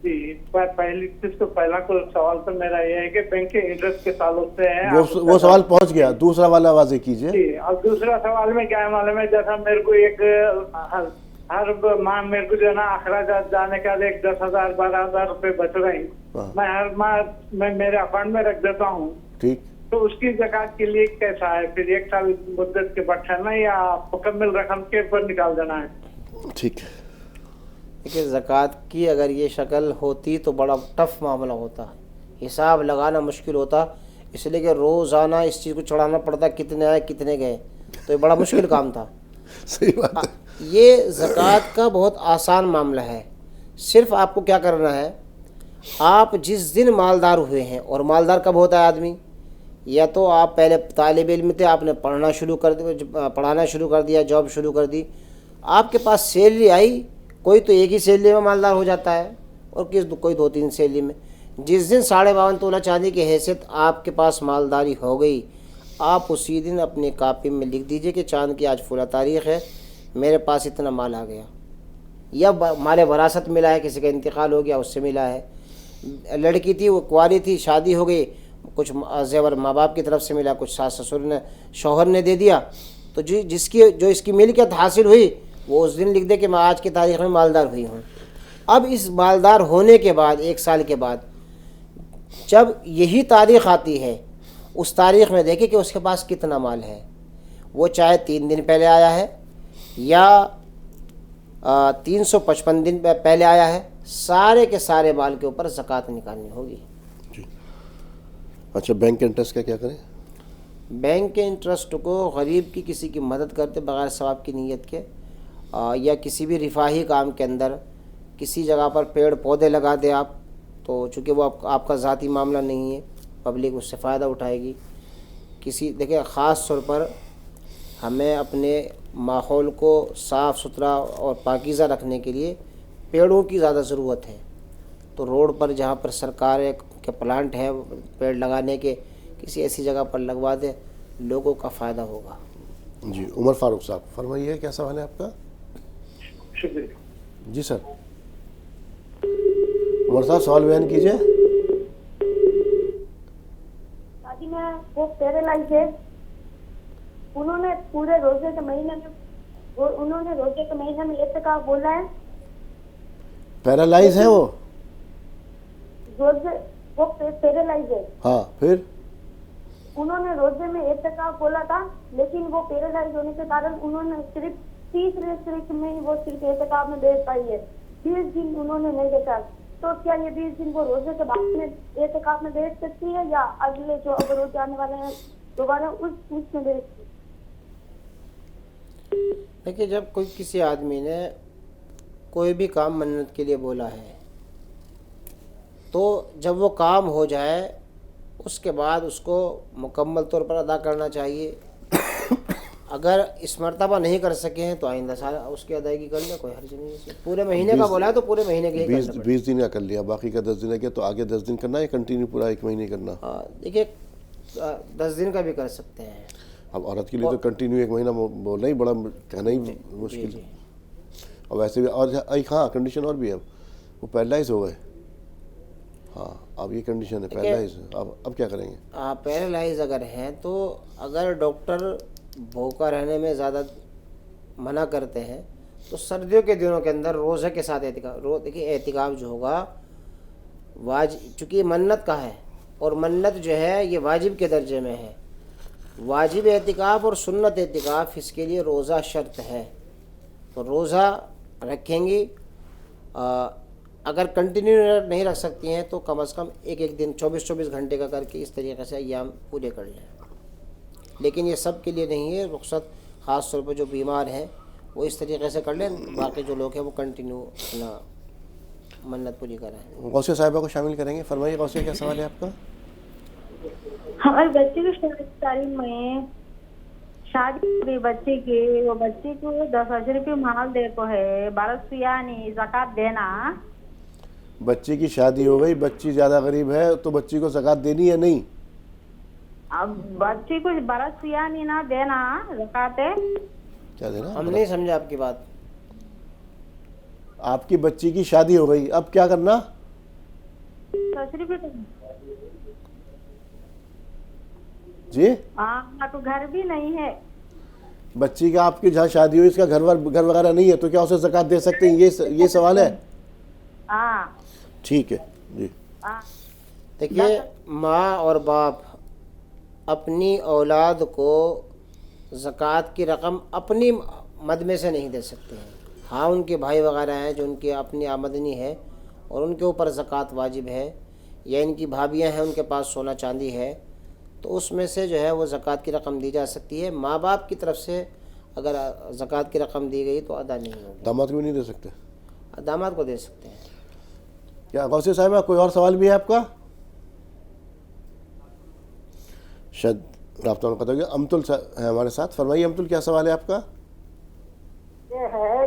جی، پہلا سوال تو میرا یہ ہے کہ بینک کے انٹرسٹ کے تعلق سے ہے، وہ سوال پہنچ گیا، دوسرا والا واضح کیجئے۔ جی، اور دوسرا سوال میں کیا ہے معلوم ہے، جیسا میرے کو ایک ہر ماہ میرے کو جو ہے نا اخراجات جانے کا 10,000 12,000 روپے بچ رہے ہیں، میں ہر ماہ میں میرے اکاؤنٹ میں رکھ دیتا ہوں، ٹھیک، تو اس کی زکوٰۃ کے لیے کیسا ہے؟ پھر 1 سال مدت کے بعد کرنا یا مکمل رقم کے اوپر نکال دینا ہے؟ ٹھیک۔ دیکھیے، زکوٰۃ کی اگر یہ شکل ہوتی تو بڑا ٹف معاملہ ہوتا، حساب لگانا مشکل ہوتا، اس لیے کہ روزانہ اس چیز کو چڑھانا پڑتا، کتنے آئے کتنے گئے، تو یہ بڑا مشکل کام تھا۔ صحیح بات ہے۔ یہ زکوٰۃ کا بہت آسان معاملہ ہے، صرف آپ کو کیا کرنا ہے، آپ جس دن مالدار ہوئے ہیں، اور مالدار کب ہوتا ہے آدمی، یا تو آپ پہلے طالب علم تھے، آپ نے پڑھانا شروع کر دیا، جاب شروع کر دی، آپ کے پاس سیلری آئی، کوئی تو ایک ہی سیلری میں مالدار ہو جاتا ہے، اور کوئی 2-3 سیلری میں، جس دن 52.5 تولہ چاندی کی حیثیت آپ کے پاس مالداری ہو گئی، آپ اسی دن اپنی کاپی میں لکھ دیجئے کہ چاند کی آج فلاں تاریخ ہے، میرے پاس اتنا مال آ گیا، یا مال وراثت ملا ہے، کسی کا انتقال ہو گیا اس سے ملا ہے، لڑکی تھی وہ کنواری تھی، شادی ہو گئی، کچھ زیور ماں باپ کی طرف سے ملا، کچھ ساس سسر نے شوہر نے دے دیا، تو جو اس کی ملکیت حاصل ہوئی وہ اس دن لکھ دے کہ میں آج کی تاریخ میں مالدار ہوئی ہوں۔ اب اس مالدار ہونے کے بعد 1 سال کے بعد جب یہی تاریخ آتی ہے، اس تاریخ میں دیکھیں کہ اس کے پاس کتنا مال ہے، وہ چاہے 3 دن پہلے آیا ہے یا 355 دن پہلے آیا ہے، سارے کے سارے مال کے اوپر زکوٰۃ نکالنی ہوگی۔ اچھا، بینک کے انٹرسٹ کا کیا کریں؟ بینک کے انٹرسٹ کو غریب کی کسی کی مدد کرتے بغیر ثواب کی نیت کے، یا کسی بھی رفاہی کام کے اندر کسی جگہ پر پیڑ پودے لگا دیں آپ، تو چونکہ وہ آپ کا ذاتی معاملہ نہیں ہے، پبلک اس سے فائدہ اٹھائے گی. دیکھیں خاص طور پر ہمیں اپنے ماحول کو صاف ستھرا اور پاکیزہ رکھنے کے لیے پیڑوں کی زیادہ ضرورت ہے. تو روڈ پر جہاں پر سرکار کے پلانٹ ہیں پیڑ لگانے کے، کسی ایسی جگہ پر لگوا دیں، لوگوں کا فائدہ ہوگا. جی عمر فاروق صاحب فرمائیے، کیا سوال ہے آپ کا؟ شکریہ. جی سر، عمر صاحب سوال بیان کیجیے. شادی میں وہ پیرالائز ہے، انہوں نے پورے روزے کے مہینے میں اعتکاف بولا ہے. پیرالائز ہے وہ پیرالائز ہے. ہاں، پھر انہوں نے روزے میں اعتکاف بولا تھا، لیکن وہ پیرالائز ہونے کے کارن انہوں نے صرف 30 میں ہی وہ صرف اعتکاف میں بیٹھ پائی ہے. 20 دن انہوں نے نہیں دیکھا. تو کیا یہ 20 دن وہ روزے کے بعد میں اعتکاف میں بیٹھ سکتی ہے، یا اگلے جو اگر روزے آنے والے ہیں دوبارہ اس میں بیٹھ سکتی؟ دیکھیے جب کوئی کسی آدمی نے کوئی بھی کام منت کے لیے بولا ہے، تو جب وہ کام ہو جائے اس کے بعد اس کو مکمل طور پر ادا کرنا چاہیے. اگر اس مرتبہ نہیں کر سکے ہیں تو آئندہ سال اس کی ادائیگی کر لیں، کوئی حرج نہیں ہے. پورے مہینے کا بولا ہے تو پورے مہینے کے ہی کرنا پڑے. 20 دن کا کر لیا، باقی کا 10 دن ہے کیا، تو آگے 10 دن کرنا ہے یا کنٹینیو پورا 1 مہینے کرنا؟ دیکھیے 10 دن کا بھی کر سکتے ہیں. اب عورت کے لیے تو کنٹینیو 1 مہینہ بولنا ہی بڑا کہنا ہی مشکل ہے. اور ویسے بھی اور ہاں کنڈیشن اور بھی ہے، وہ پیرالائز ہو گئے. ہاں اب یہ کنڈیشن ہے پیرالائز. اب کیا کریں گے؟ پیرالائز اگر ہیں تو اگر ڈاکٹر بھوکا رہنے میں زیادہ منع کرتے ہیں تو سردیوں کے دنوں کے اندر روزہ کے ساتھ دیکھیے اعتکاف جو ہوگا چونکہ یہ منت کا ہے، اور منت جو ہے یہ واجب کے درجے میں ہے. واجب اعتکاف اور سنت اعتکاف اس کے لیے روزہ شرط ہے. تو روزہ رکھیں گی. اگر کنٹینیو نہیں رکھ سکتی ہیں تو کم از کم ایک دن 24 گھنٹے کا کر کے اس طریقے سے ایام پورے کر لیں. لیکن یہ سب کے لیے نہیں ہے رخصت، خاص طور پر جو بیمار ہیں وہ اس طریقے سے کر لیں. باقی جو لوگ ہیں وہ کنٹینیو اپنا منت پوری کریں. غوثیہ صاحبہ کو شامل کریں گے. فرمائیے غوثیہ، کیا سوال ہے آپ کا؟ ہمارے بچے کی تعلیم میں شادی ہوئی بچے کی، وہ بچے کو 10,000 روپے مال دے کو ہے 1200 یعنی زکات دینا. بچی کی شادی ہو گئی، بچی زیادہ غریب ہے تو بچی کو زکات دینی ہے نہیں؟ اب بچے کو 1200 یعنی نہ دینا زکات ہے. کیا دینا؟ ہم نہیں سمجھے آپ کی بات. آپ کی بچی کی شادی ہو گئی، اب کیا کرنا؟ 10 روپے جی ہاں، تو گھر بھی نہیں ہے. بچی کا آپ کی جہاں شادی ہوئی اس کا گھر وغیرہ نہیں ہے تو کیا اسے زکات دے سکتے ہیں؟ یہ سوال ہے. ہاں ٹھیک ہے جی. دیکھیے ماں اور باپ اپنی اولاد کو زکوٰۃ کی رقم اپنی مد میں سے نہیں دے سکتے ہیں. ہاں ان کے بھائی وغیرہ ہیں جو ان کی اپنی آمدنی ہے اور ان کے اوپر زکوٰۃ واجب ہے، یا ان کی بھابیاں ہیں ان کے پاس سونا چاندی ہے تو اس میں سے جو ہے وہ زکوٰۃ کی رقم دی جا سکتی ہے. ماں باپ کی طرف سے اگر زکوٰۃ کی رقم دی گئی تو ادا نہیں ہوگی. داماد کو نہیں دے سکتے؟ داماد کو دے سکتے ہیں. کیا غوثیہ صاحبہ کوئی اور سوال بھی ہے آپ کا؟ شاید رابطہ میں قطع ہو گیا. امتل ہے ہمارے ساتھ. فرمائیے امتل، کیا سوال ہے آپ کا؟ یہ ہے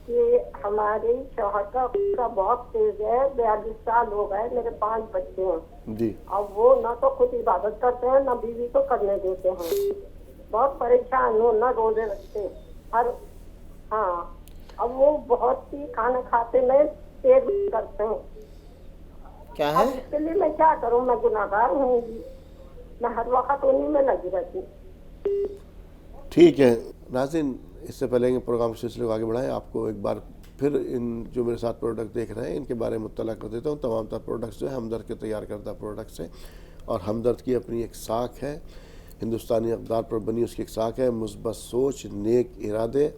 کہ ہمارے شوہر کا بہت تیز ہے، 42 سال ہو گئے، میرے 5 بچے ہیں جی. اب وہ نہ تو خود عبادت کرتے ہیں نہ بیوی کو کرنے دیتے ہیں. بہت پریشان ہوں، نہ روزے رکھتے ہاں. اب وہ بہت ہی کھانا کھاتے میں پیٹ کرتے ہیں. کیا ہے اس کے لیے میں کیا کروں؟ میں گناہگار ہوں گی، میں ہر وقت انہیں میں لگی رہتی. ٹھیک ہے ناظرین، اس سے پہلے پروگرام سلسلے کو آگے بڑھائیں، آپ کو ایک بار پھر ان جو میرے ساتھ پروڈکٹ دیکھ رہے ہیں ان کے بارے میں مطلع کر دیتا ہوں. تمام تر پروڈکٹس جو ہے ہمدرد کے تیار کردہ پروڈکٹس ہیں، اور ہمدرد کی اپنی ایک ساکھ ہے، ہندوستانی اقدار پر بنی اس کی ایک ساکھ ہے. مثبت سوچ، نیک ارادے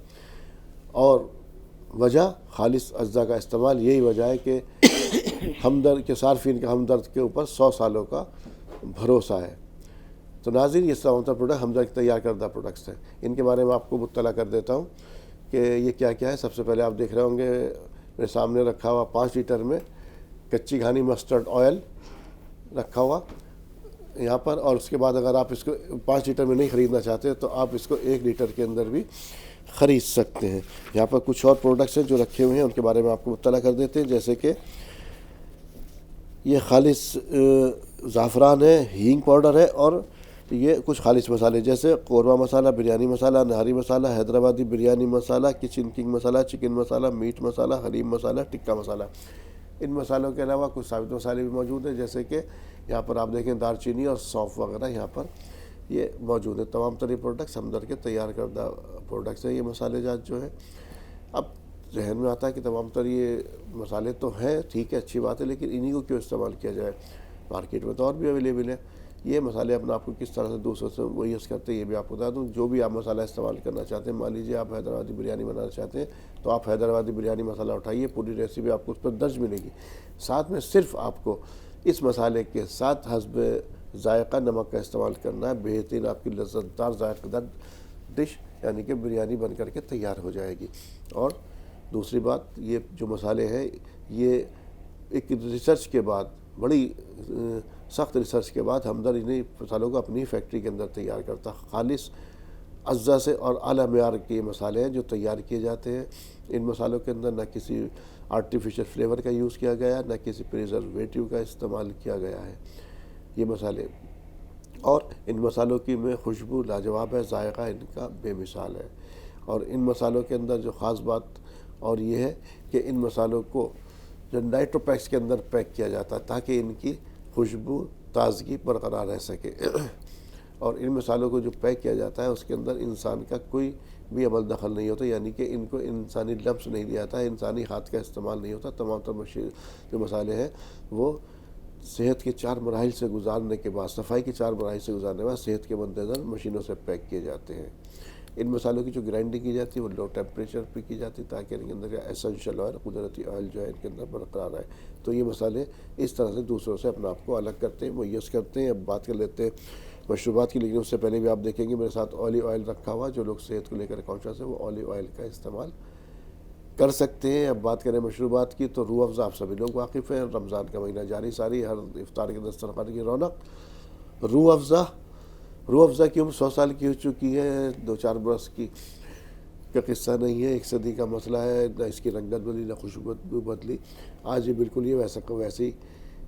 اور وجہ خالص اجزاء کا استعمال. یہی وجہ ہے کہ ہمدرد کے صارفین کے ہمدرد کے اوپر 100 سالوں کا بھروسہ ہے۔ تو ناظرین یہ تمام تر پروڈکٹ حمزہ کے تیار کردہ پروڈکٹس ہیں، ان کے بارے میں آپ کو مطلع کر دیتا ہوں کہ یہ کیا کیا ہے۔ سب سے پہلے آپ دیکھ رہے ہوں گے میرے سامنے رکھا ہوا 5 لیٹر میں کچی گھانی مسٹرڈ آئل رکھا ہوا یہاں پر، اور اس کے بعد اگر آپ اس کو 5 لیٹر میں نہیں خریدنا چاہتے تو آپ اس کو 1 لیٹر کے اندر بھی خرید سکتے ہیں۔ یہاں پر کچھ اور پروڈکٹس ہیں جو رکھے ہوئے ہیں، ان کے بارے میں آپ کو مطلع کر دیتے ہیں، جیسے کہ یہ خالص زعفران ہے، ہینگ پاؤڈر ہے، اور یہ کچھ خالص مسالے جیسے قورمہ مسالہ، بریانی مسالہ، نہاری مسالہ، حیدرآبادی بریانی مسالہ، کچن کنگ مسالہ، چکن مسالہ، میٹ مسالہ، حلیم مسالہ، ٹکا مسالہ۔ ان مسالوں کے علاوہ کچھ ثابت مسالے بھی موجود ہیں، جیسے کہ یہاں پر آپ دیکھیں دار چینی اور سونف وغیرہ یہاں پر یہ موجود ہے۔ تمام تر پروڈکٹس ہمدرد کے تیار کردہ پروڈکٹس ہیں۔ یہ مسالے جات جو ہے، اب ذہن میں آتا ہے کہ تمام تر یہ مسالے تو ہیں، ٹھیک ہے، اچھی بات ہے، لیکن انہی کو کیوں استعمال کیا جائے؟ مارکیٹ میں تو اور بھی اویلیبل ہے۔ یہ مسالے اپنے آپ کو کس طرح سے دوسروں سے ممیز کرتے ہیں یہ بھی آپ کو بتا دوں۔ جو بھی آپ مسالہ استعمال کرنا چاہتے ہیں، مان لیجیے آپ حیدرآبادی بریانی بنانا چاہتے ہیں تو آپ حیدرآبادی بریانی مسالہ اٹھائیے، پوری ریسیپی آپ کو اس پر درج ملے گی۔ ساتھ میں صرف آپ کو اس مسالے کے ساتھ حسب ذائقہ نمک کا استعمال کرنا ہے۔ بہترین آپ کی لذت دار ذائقہ دار ڈش یعنی کہ بریانی بن کر کے تیار ہو جائے گی۔ اور دوسری بات، یہ جو مسالے ہیں یہ ایک ریسرچ کے بعد، بڑی سخت ریسرچ کے بعد ہمدرد انہیں مسالوں کو اپنی فیکٹری کے اندر تیار کرتا، خالص اجزا سے اور اعلیٰ معیار کے مسالے ہیں جو تیار کیے جاتے ہیں۔ ان مسالوں کے اندر نہ کسی آرٹیفیشل فلیور کا یوز کیا گیا، نہ کسی پریزرویٹیو کا استعمال کیا گیا ہے یہ مسالے، اور ان مسالوں کی میں خوشبو لاجواب ہے، ذائقہ ان کا بے مثال ہے۔ اور ان مسالوں کے اندر جو خاص بات اور یہ ہے کہ ان مسالوں کو جو نائٹرو پیکس کے اندر پیک کیا جاتا ہے تاکہ ان کی خوشبو تازگی برقرار رہ سکے، اور ان مسالوں کو جو پیک کیا جاتا ہے اس کے اندر انسان کا کوئی بھی عمل دخل نہیں ہوتا، یعنی کہ ان کو انسانی لمس نہیں دیا جاتا ہے، انسانی ہاتھ کا استعمال نہیں ہوتا۔ تمام تر جو مسالے ہیں وہ صحت کے 4 مراحل سے گزارنے کے بعد، صفائی کے 4 مراحل سے گزارنے کے بعد صحت کے مد نظر مشینوں سے پیک کیے جاتے ہیں۔ ان مسالوں کی جو گرائنڈنگ کی جاتی ہے وہ لو ٹیمپریچر پہ کی جاتی ہے تاکہ ان کے اندر کا ایسنشل آئل، قدرتی آئل جو ہے ان کے اندر برقرار رہے۔ تو یہ مسالے اس طرح سے دوسروں سے اپنے آپ کو الگ کرتے ہیں، ممیز کرتے ہیں۔ اب بات کر لیتے ہیں مشروبات کی، لیکن اس سے پہلے بھی آپ دیکھیں گے میرے ساتھ اولیو آئل رکھا ہوا، جو لوگ صحت کو لے کر کانشیس ہیں وہ اولیو آئل کا استعمال کر سکتے ہیں۔ اب بات کریں مشروبات کی تو روح افزا آپ سبھی لوگ واقف ہیں، رمضان کا مہینہ جاری ساری، ہر افطار کے دسترخوان کی رونق۔ روح افزا کی عمر 100 سال کی ہو چکی ہے، 2-4 برس کی کا قصہ نہیں ہے، 1 صدی کا مسئلہ ہے، نہ اس کی رنگت بدلی نہ خوشبو بدلی، آج یہ بالکل یہ ویسے ہی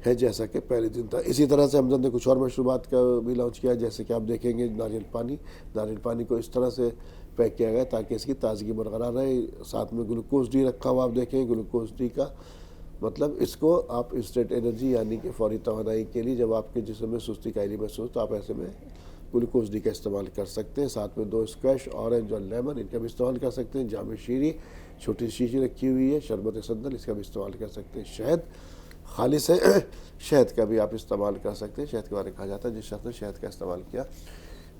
ہے جیسا کہ پہلے دن تھا۔ اسی طرح سے ہمدرد نے کچھ اور مشروبات کا بھی لانچ کیا، جیسے کہ آپ دیکھیں گے ناریل پانی کو اس طرح سے پیک کیا گیا تاکہ اس کی تازگی برقرار رہے۔ ساتھ میں گلوکوز ڈی رکھا ہوا، آپ دیکھیں گلوکوز ڈی کا مطلب اس کو آپ انسٹنٹ انرجی یعنی کہ فوری توانائی کے لیے جب آپ کے جسم میں سستی کائلی محسوس تو آپ ایسے میں گلوکوز ڈی کا استعمال کر سکتے ہیں۔ ساتھ میں 2 اسکویش، اورنج اور لیمن، ان کا بھی استعمال کر سکتے ہیں۔ جام شیری چھوٹی شیشی رکھی ہوئی ہے، شربت سندل، اس کا بھی استعمال کر سکتے ہیں۔ شہد خالص ہے، شہد کا بھی آپ استعمال کر سکتے ہیں۔ شہد کے بارے میں کہا جاتا ہے جس شخص نے شہد کا استعمال کیا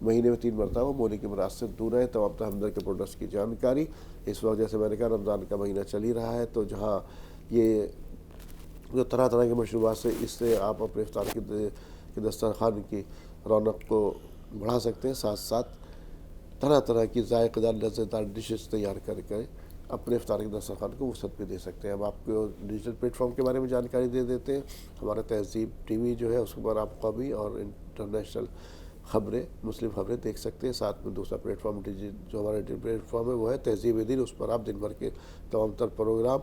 مہینے میں 3 مرتبہ وہ مولی کے امراض سے دور رہے۔ تمام تر ہمدرد کے پروڈکٹس کی جانکاری اس وقت، جیسے میں نے کہا رمضان کا مہینہ چل ہی رہا ہے، تو جہاں یہ جو طرح طرح کے مشروبات سے اس سے آپ اپنے افطار کے دسترخوان کی رونق کو بڑھا سکتے ہیں، ساتھ ساتھ طرح طرح کی ذائقہ دار لذت دار ڈشز تیار کر کے اپنے افطار کے دسترخوان کو وسعت بھی دے سکتے ہیں۔ اب آپ کو ڈیجیٹل پلیٹ فارم کے بارے میں جانکاری دے دیتے ہیں۔ ہمارا تہذیب ٹی وی جو ہے اس پر آپ قومی اور انٹرنیشنل خبریں، مسلم خبریں دیکھ سکتے ہیں۔ ساتھ میں دوسرا پلیٹ فارم جو ہمارا ڈیجیٹل پلیٹ فارم ہے وہ ہے تہذیب دین، اس پر آپ دن بھر کے تمام تر پروگرام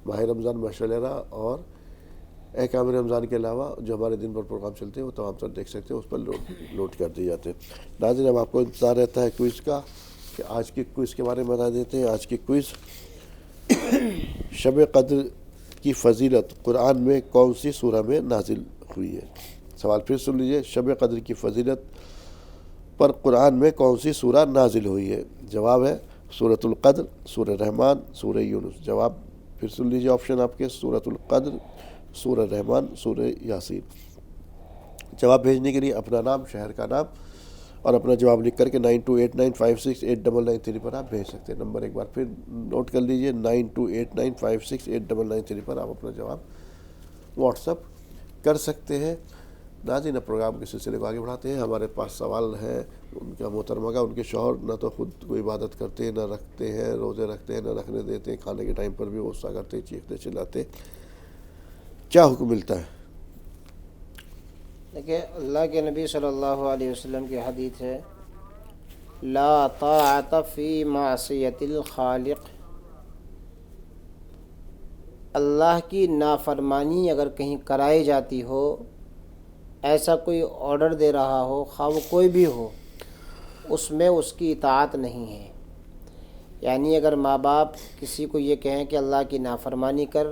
ماہ رمضان مشعلہ اور احکام رمضان کے علاوہ جو ہمارے دن بھر پروگرام چلتے ہیں وہ تمام تر دیکھ سکتے ہیں، اس پر لوڈ کر دیے جاتے ہیں۔ ناظرین اب آپ کو انتظار رہتا ہے کوئز کا کہ آج کی کوئز کے بارے میں بتا دیتے ہیں۔ آج کی کوئز، شب قدر کی فضیلت قرآن میں کون سی سورہ میں نازل ہوئی ہے؟ سوال پھر سن لیجیے، شب قدر کی فضیلت پر قرآن میں کون سی سورہ نازل ہوئی ہے؟ جواب ہے سورۃ القدر، سورہ رحمان، سورہ یونس۔ جواب پھر سن لیجیے، آپشن آپ کے سورۃ القدر، سورہ رحمان، سورہ یاسین۔ جواب بھیجنے کے لیے اپنا نام، شہر کا نام اور اپنا جواب لکھ کر کے 9289568993 پر آپ بھیج سکتے ہیں۔ نمبر ایک بار پھر نوٹ کر لیجئے، 9289568993 پر آپ اپنا جواب واٹس اپ کر سکتے ہیں۔ ناظرین اب پروگرام کے سلسلے کو آگے بڑھاتے ہیں. ہمارے پاس سوال ہے ان کا محترمہ کا. ان کے شوہر نہ تو خود کوئی عبادت کرتے ہیں، نہ رکھتے ہیں، روزے رکھتے ہیں، نہ رکھنے دیتے ہیں، کھانے کے ٹائم پر بھی غصہ کرتے ہیں، چیختے چلاتے. کیا حکم ملتا ہے؟ دیکھیے اللہ کے نبی صلی اللہ علیہ وسلم کی حدیث ہے لا طاعت فی معصیت الخالق. اللہ کی نافرمانی اگر کہیں کرائی جاتی ہو، ایسا کوئی آرڈر دے رہا ہو، خواہ وہ کوئی بھی ہو، اس میں اس کی اطاعت نہیں ہے. یعنی اگر ماں باپ کسی کو یہ کہیں کہ اللہ کی نافرمانی کر،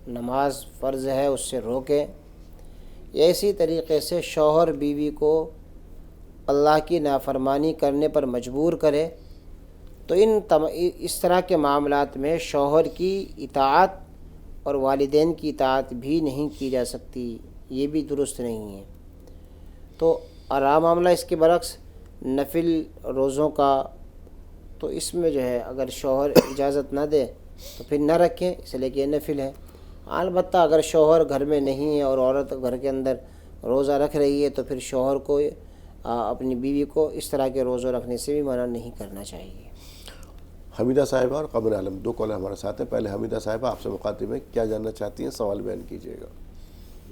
نماز فرض ہے اس سے روکیں، اسی طریقے سے شوہر بیوی کو اللہ کی نافرمانی کرنے پر مجبور کرے، تو اس طرح کے معاملات میں شوہر کی اطاعت اور والدین کی اطاعت بھی نہیں کی جا سکتی، یہ بھی درست نہیں ہے. تو رہا معاملہ اس کے برعکس نفل روزوں کا، تو اس میں جو ہے اگر شوہر اجازت نہ دے تو پھر نہ رکھیں، اس لیے کہ یہ نفل ہے. البتہ اگر شوہر گھر میں نہیں ہے اور عورت گھر کے اندر روزہ رکھ رہی ہے تو پھر شوہر کو اپنی بیوی کو اس طرح کے روزہ رکھنے سے بھی منع نہیں کرنا چاہیے. حمیدہ صاحبہ اور قمر عالم دو کالر ہمارے ساتھ ہیں. پہلے حمیدہ صاحبہ آپ سے مخاطب ہیں، کیا جاننا چاہتی ہیں؟ سوال بیان کیجیے گا.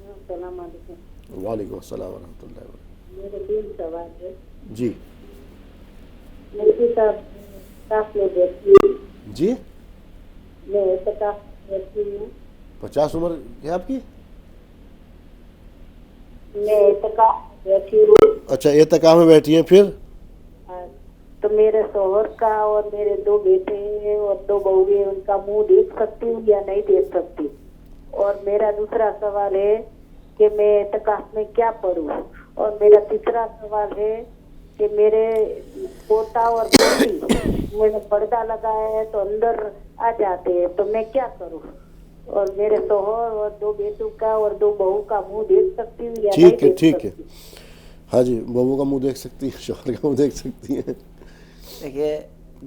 السلام علیکم. وعلیکم السلام ورحمۃ اللہ وبرکاتہ. میرے 3 سوال ہے. جی میرے ساتھ میں بیٹھی ہوں. جی میں اعتکاف بیٹھی ہوں. 50 عمر ہے آپ کی؟ میں اعتکاف بیٹھی ہوں. اچھا اعتکاف میں بیٹھی ہیں. پھر تو میرے شوہر کا اور میرے 2 بیٹے ہیں اور 2 بہو ہیں، ان کا منہ دیکھ سکتی ہوں یا نہیں دیکھ سکتی؟ اور میرا دوسرا سوال ہے کہ میں اعتکاف میں کیا پڑھوں؟ اور میرا تیسرا سوال ہے کہ میرے پوتا اور پوتی میں نے پردہ لگایا ہے تو اندر آ جاتے ہیں، تو میں کیا کروں؟ اور میرے شوہر اور 2 بیٹوں کا اور 2 بہو کا منہ دیکھ سکتی ہوں یا نہیں ٹھیک ہے دیکھ ٹھیک ہے. سکتی؟ ہاں جی، بہو کا منہ دیکھ سکتی ہیں، شوہر کا منہ دیکھ سکتی ہیں. دیکھیے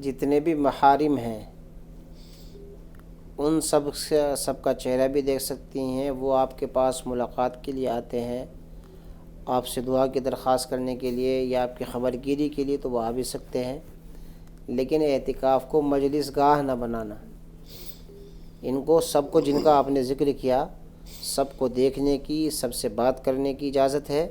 جتنے بھی محارم ہیں ان سب کا چہرہ بھی دیکھ سکتی ہیں. وہ آپ کے پاس ملاقات کے لیے آتے ہیں، آپ سے دعا کی درخواست کرنے کے لیے یا آپ کی خبر گیری کے لیے، تو وہ آ بھی سکتے ہیں. لیکن اعتکاف کو مجلس گاہ نہ بنانا. ان کو سب کو، جن کا آپ نے ذکر کیا، سب کو دیکھنے کی، سب سے بات کرنے کی اجازت ہے،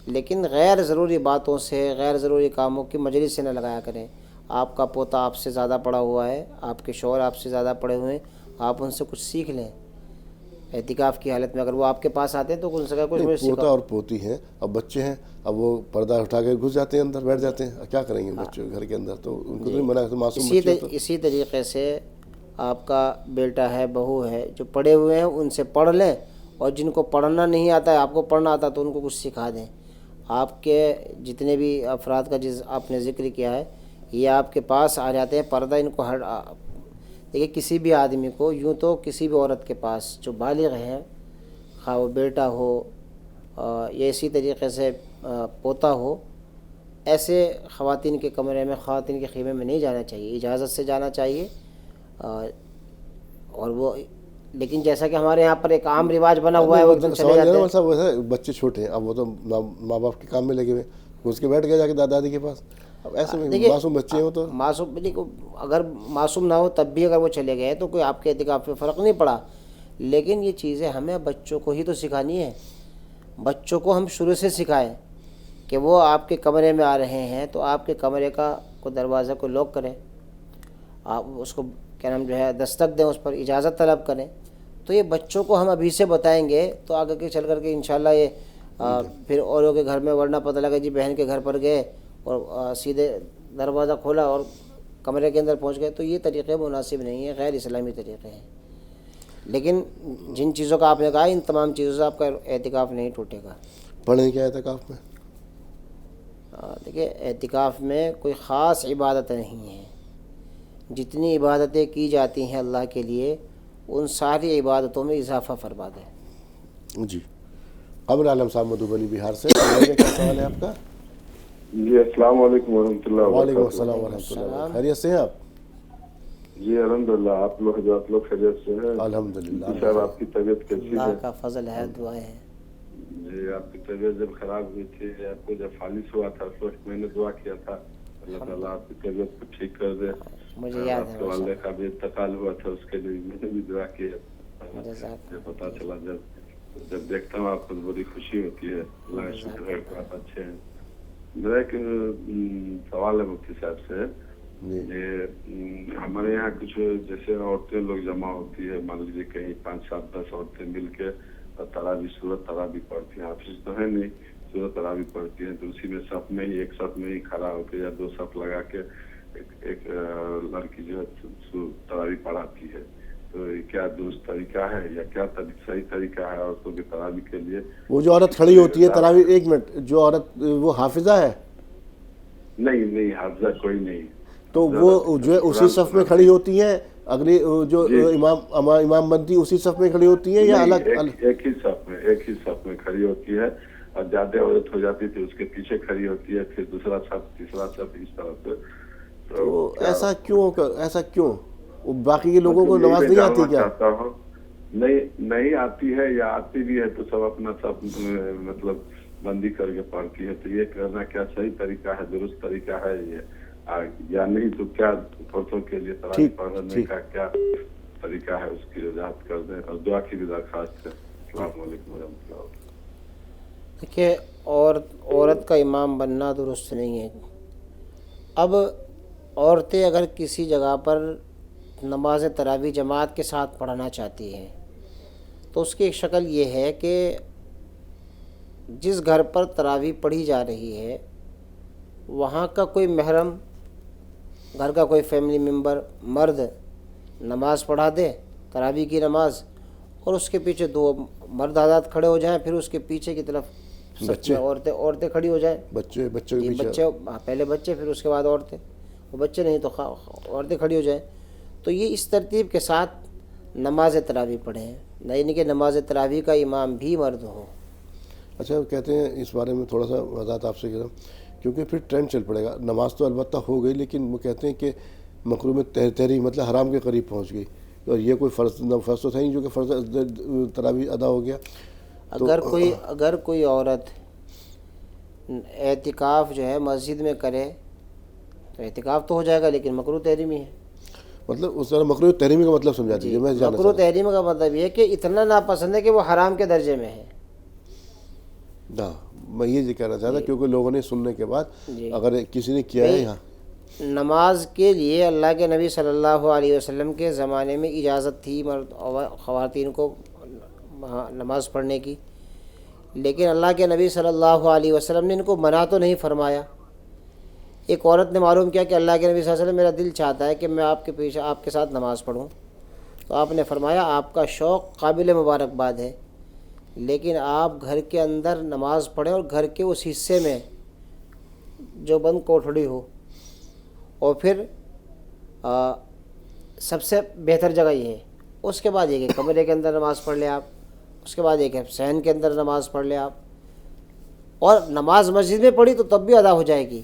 لیکن غیر ضروری باتوں سے، غیر ضروری کاموں کی مجلس سے نہ لگایا کریں. آپ کا پوتا آپ سے زیادہ پڑھا ہوا ہے، آپ کے شوہر آپ سے زیادہ پڑھے ہوئے ہیں، آپ ان سے کچھ سیکھ لیں. اعتکاف کی حالت میں اگر وہ آپ کے پاس آتے ہیں تو ان سے کچھ پوتا اور پوتی ہیں، اب بچے ہیں، اب وہ پردہ اٹھا کے گھس جاتے ہیں اندر، بیٹھ جاتے ہیں، کیا کریں گے بچے گھر کے اندر؟ تو ان کو تو منع ہے. معصوم بچے تو اسی طریقے سے آپ کا بیٹا ہے، بہو ہے، جو پڑھے ہوئے ہیں ان سے پڑھ لیں، اور جن کو پڑھنا نہیں آتا ہے، آپ کو پڑھنا آتا ہے تو ان کو کچھ سکھا دیں. آپ کے جتنے بھی افراد کا جس آپ نے ذکر کیا ہے، یہ آپ کے پاس آ جاتے ہیں. پردہ ان کو دیکھیے کسی بھی آدمی کو، یوں تو کسی بھی عورت کے پاس جو بالغ ہیں، خواہ وہ بیٹا ہو یا اسی طریقے سے پوتا ہو، ایسے خواتین کے کمرے میں، خواتین کے خیمے میں نہیں جانا چاہیے، اجازت سے جانا چاہیے. اور وہ لیکن جیسا کہ ہمارے یہاں پر ایک عام رواج بنا ہوا ہے، وہ ایک دم چلے جاتے ہیں. بچے چھوٹے ہیں، اب وہ تو ماں باپ کے کام میں لگے ہوئے، گھس کے بیٹھ گئے جا کے دادا دادی کے پاس. اب ایسے میں معصوم بچے ہیں وہ تو معصوم، اگر معصوم نہ ہو تب بھی اگر وہ چلے گئے تو کوئی آپ کے اعتکاف پہ فرق نہیں پڑا. لیکن یہ چیزیں ہمیں بچوں کو ہی تو سکھانی ہے. بچوں کو ہم شروع سے سکھائیں کہ وہ آپ کے کمرے میں آ رہے ہیں تو آپ کے کمرے کا کو دروازہ کو لاک کریں، آپ اس کو کیا نام جو ہے دستک دیں، اس پر اجازت طلب کریں. تو یہ بچوں کو ہم ابھی سے بتائیں گے تو آگے کے چل کر کے انشاءاللہ یہ پھر اوروں کے گھر میں، ورنہ پتہ لگا جی بہن کے گھر پر گئے اور سیدھے دروازہ کھولا اور کمرے کے اندر پہنچ گئے، تو یہ طریقے مناسب نہیں ہیں، غیر اسلامی طریقے ہیں. لیکن جن چیزوں کا آپ نے کہا، ان تمام چیزوں سے آپ کا اعتکاف نہیں ٹوٹے گا. پڑھیں کیا اعتکاف میں؟ دیکھیے اعتکاف میں کوئی خاص عبادت نہیں ہے. جتنی عبادتیں کی جاتی ہیں اللہ کے لیے، ان ساری عبادتوں میں اضافہ فرما دیں. جی قمر عالم صاحب مدھوبنی بہار سے، کیا سوال ہے آپ کا؟ جی السلام علیکم ورحمۃ اللہ. وعلیکم السلام ورحمۃ اللہ. خیریت سے ہیں آپ؟ جی الحمدللہ. آپ لوگ خیریت سے ہیں؟ الحمدللہ. صاحب آپ کی طبیعت کیسی ہے؟ اللہ کا فضل ہے، دعائیں ہیں. جی آپ کی طبیعت جب خراب ہوئی تھی، آپ کو جب فالج ہوا تھا اس وقت میں نے دعا کیا تھا اللہ تعالیٰ آپ کی طبیعت کو ٹھیک کر دے. مجھے یاد آپ کے والدہ کا بھی انتقال ہوا تھا، اس کے لیے میں نے بھی دعا کی. مجھے پتا چلا جب دیکھتا ہوں آپ کو بڑی خوشی ہوتی ہے. اللہ کا شکر ہے کہ آپ اچھے ہیں. میرا ایک سوال ہے مفتی صاحب سے. یہ ہمارے یہاں کچھ جیسے عورتیں لوگ جمع ہوتی ہے، مان لیجیے کہیں 5 7 10 عورتیں مل کے تراویح سورت تراویح پڑھتی ہیں. حافظ تو ہے نہیں، سورت تراویح پڑھتی ہیں تو اسی میں صف میں ہی ایک صف میں ہی کھڑا ہو کے یا 2 صف لگا کے ایک لڑکی جو ہے تراویح پڑھاتی ہے. تو یہ کیا درست طریقہ ہے یا کیا صحیح طریقہ ہے عورتوں کی تراویح کے لیے؟ وہ جو عورت کھڑی ہوتی ہے تراویح، ایک منٹ، جو عورت وہ حافظہ ہے؟ نہیں حافظہ کوئی نہیں. تو وہ جو ہے اسی صف میں کھڑی ہوتی ہیں، اگلی جو امام بنتی اسی صف میں کھڑی ہوتی ہیں یا الگ؟ ایک ہی صف میں کھڑی ہوتی ہے، اور زیادہ عورت ہو جاتی تھی اس کے پیچھے کھڑی ہوتی ہے، پھر دوسرا صف تیسرا صف اس طرح سے. تو ایسا کیوں وہ باقی کے لوگوں کو نماز نہیں آتی کیا؟ نہیں آتی ہے یا آتی بھی ہے تو سب اپنا سب مطلب بندی کر کے پڑھتی ہے. تو یہ کرنا کیا صحیح طریقہ ہے، درست طریقہ ہے یہ یا نہیں؟ تو کیا عورتوں کے لیے تراویح پڑھنے کا کیا طریقہ ہے اس کی وضاحت کر دیں اور دعا کی بھی درخواست ہے. السلام علیکم ورحمۃ اللہ. دیکھیے عورت کا امام بننا درست نہیں ہے. اب عورتیں اگر کسی جگہ پر نماز تراویح جماعت کے ساتھ پڑھنا چاہتی ہیں تو اس کی ایک شکل یہ ہے کہ جس گھر پر تراویح پڑھی جا رہی ہے وہاں کا کوئی محرم، گھر کا کوئی فیملی ممبر مرد نماز پڑھا دے، تراویح کی نماز، اور اس کے پیچھے 2 مرد حضرات کھڑے ہو جائیں، پھر اس کے پیچھے کی طرف عورتیں کھڑی ہو جائیں. بچے پہلے بچے پھر اس کے بعد عورتیں، وہ بچے نہیں تو عورتیں کھڑی ہو جائیں. تو یہ اس ترتیب کے ساتھ نماز تراویح پڑھیں، نہیں کہ نماز تراویح کا امام بھی مرد ہو. اچھا کہتے ہیں اس بارے میں تھوڑا سا وضاحت آپ سے کروں، کیونکہ پھر ٹرینڈ چل پڑے گا. نماز تو البتہ ہو گئی، لیکن وہ کہتے ہیں کہ مکروہ میں تحریم مطلب حرام کے قریب پہنچ گئی، اور یہ کوئی فرض تو تھا نہیں جو کہ فرض تراویح ادا ہو گیا. اگر کوئی عورت اعتکاف جو ہے مسجد میں کرے تو اعتکاف تو ہو جائے گا، لیکن مکروہ تحریمی ہے. مطلب اس طرح مکروہ تحریمی کا مطلب سمجھا دیجیے. مکروہ تحریمی کا مطلب یہ کہ اتنا ناپسند ہے کہ وہ حرام کے درجے میں ہے. میں یہ کہنا چاہتا کیونکہ لوگوں نے سننے کے بعد اگر کسی نے کیا ہے یہاں نماز کے لیے اللہ کے نبی صلی اللہ علیہ وسلم کے زمانے میں اجازت تھی مرد اور خواتین کو نماز پڑھنے کی، لیکن اللہ کے نبی صلی اللہ علیہ وسلم نے ان کو منع تو نہیں فرمایا. ایک عورت نے معلوم کیا کہ اللہ کے نبی صلی اللہ علیہ وسلم میرا دل چاہتا ہے کہ میں آپ کے پیچھے آپ کے ساتھ نماز پڑھوں، تو آپ نے فرمایا آپ کا شوق قابل مبارکباد ہے، لیکن آپ گھر کے اندر نماز پڑھیں اور گھر کے اس حصے میں جو بند کوٹھڑی ہو، اور پھر سب سے بہتر جگہ یہ ہے. اس کے بعد یہ کہ کمرے کے اندر نماز پڑھ لیں آپ، اس کے بعد یہ کہ صحن کے اندر نماز پڑھ لیں آپ، اور نماز مسجد میں پڑھی تو تب بھی ادا ہو جائے گی.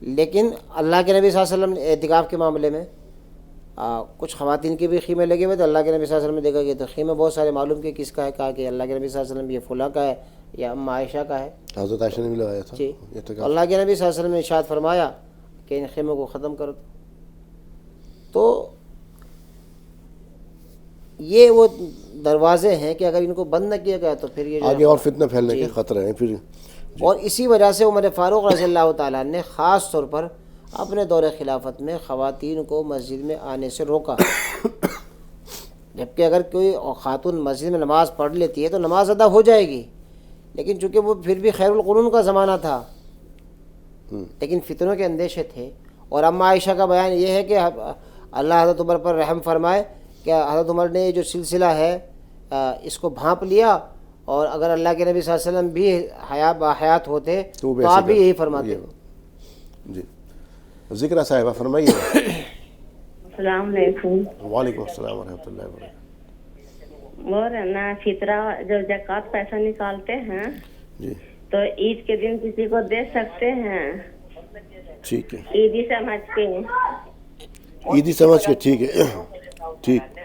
لیکن اللہ کے نبی صلی اللہ علیہ وسلم نے اعتکاف کے معاملے میں کچھ خواتین کے بھی خیمے لگے ہوئے، تو اللہ کے نبی صلی اللہ علیہ وسلم نے دیکھا کہ تو خیمے بہت سارے معلوم کہ کس کا ہے، کہا کہ اللہ کے نبی صلی اللہ علیہ وسلم یہ فلاں کا ہے یا ام عائشہ کا ہے. حضرت عائشہ نے بھی لگایا تھا. جی اللہ کے نبی صلی اللہ علیہ وسلم نے ارشاد فرمایا کہ ان خیموں کو ختم کرو. تو یہ وہ دروازے ہیں کہ اگر ان کو بند نہ کیا گیا تو پھر یہ آگے اور فتنہ پھیلنے کے خطرے ہیں پھر. اور اسی وجہ سے عمر فاروق رضی اللہ تعالیٰ نے خاص طور پر اپنے دور خلافت میں خواتین کو مسجد میں آنے سے روکا. جبکہ اگر کوئی خاتون مسجد میں نماز پڑھ لیتی ہے تو نماز ادا ہو جائے گی، لیکن چونکہ وہ پھر بھی خیر القرون کا زمانہ تھا، لیکن فتنوں کے اندیشے تھے. اور اما عائشہ کا بیان یہ ہے کہ اللہ حضرت عمر پر رحم فرمائے کہ حضرت عمر نے جو سلسلہ ہے اس کو بھانپ لیا، اور اگر اللہ کے نبی صلی اللہ علیہ وسلم بھی باحیات ہوتے تو آپ بھی یہی فرماتے. جی ذکر صاحبہ فرمائیے. السلام علیکم. وعلیکم السلام ورحمۃ اللہ وبرکاتہ. اور نا فطرہ جو زکوٰۃ پیسہ نکالتے ہیں جی تو عید کے دن کسی کو دے سکتے ہیں؟ ٹھیک ہے، عیدی سمجھ کے. عیدی سمجھ کے ٹھیک ہے ٹھیک.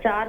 4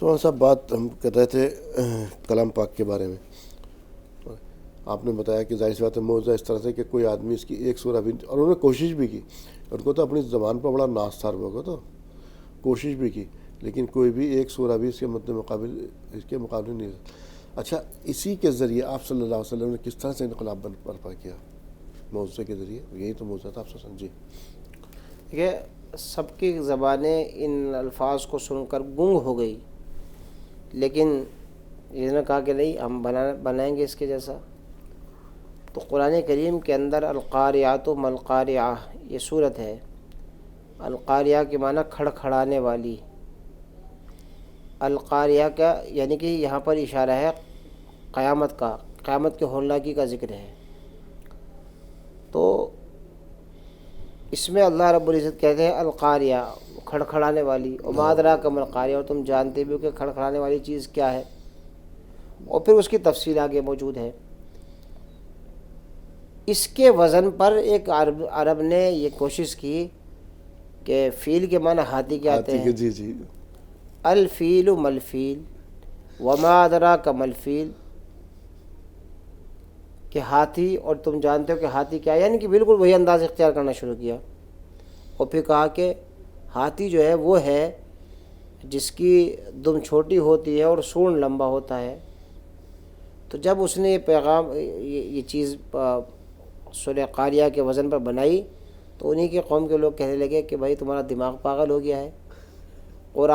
تو صاحب بات ہم کر رہے تھے کلام پاک کے بارے میں. آپ نے بتایا کہ ظاہر سی بات ہے موضوع اس طرح سے کہ کوئی آدمی اس کی ایک سورہ بھی، اور انہوں نے کوشش بھی کی، ان کو تو اپنی زبان پر بڑا ناز تھا وہ کو، تو کوشش بھی کی، لیکن کوئی بھی ایک سورہ بھی اس کے مقابلے نہیں. اچھا، اسی کے ذریعے آپ صلی اللہ علیہ وسلم نے کس طرح سے انقلاب برپا کیا موضوع کے ذریعے؟ یہی تو موضوع تھا آپ سے. جی دیکھیے، سب کی زبانیں ان الفاظ کو سن کر گنگ ہو گئی، لیکن یہ نے کہا کہ نہیں ہم بنائیں گے اس کے جیسا. تو قرآن کریم کے اندر القاریات و ملقاریہ یہ صورت ہے. القاریہ کے معنی کھڑکھڑانے والی، القاریہ کا یعنی کہ یہاں پر اشارہ ہے قیامت کا، قیامت کے ہولناکی کا ذکر ہے. تو اس میں اللہ رب العزت کہتے ہیں القاریہ، کھڑکھڑانے والی. وما ادراک ما القاریہ، اور تم جانتے بھی ہو کہ کھڑکھڑانے والی چیز کیا ہے. اور پھر اس کی تفصیل آگے موجود ہے. اس کے وزن پر ایک عرب نے یہ کوشش کی کہ فیل کے معنی ہاتھی کے آتے ہیں. جی جی. الفیل ملفیل وما ادراک ملفیل، کہ ہاتھی، اور تم جانتے ہو کہ ہاتھی کیا ہے، یعنی کہ بالکل وہی انداز اختیار کرنا شروع کیا. اور پھر کہا کہ ہاتھی جو ہے وہ ہے جس کی دم چھوٹی ہوتی ہے اور سونڈ لمبا ہوتا ہے. تو جب اس نے یہ پیغام، یہ چیز سورہ قاریہ کے وزن پر بنائی، تو انہی کے قوم کے لوگ کہنے لگے کہ بھائی تمہارا دماغ پاگل ہو گیا ہے، اور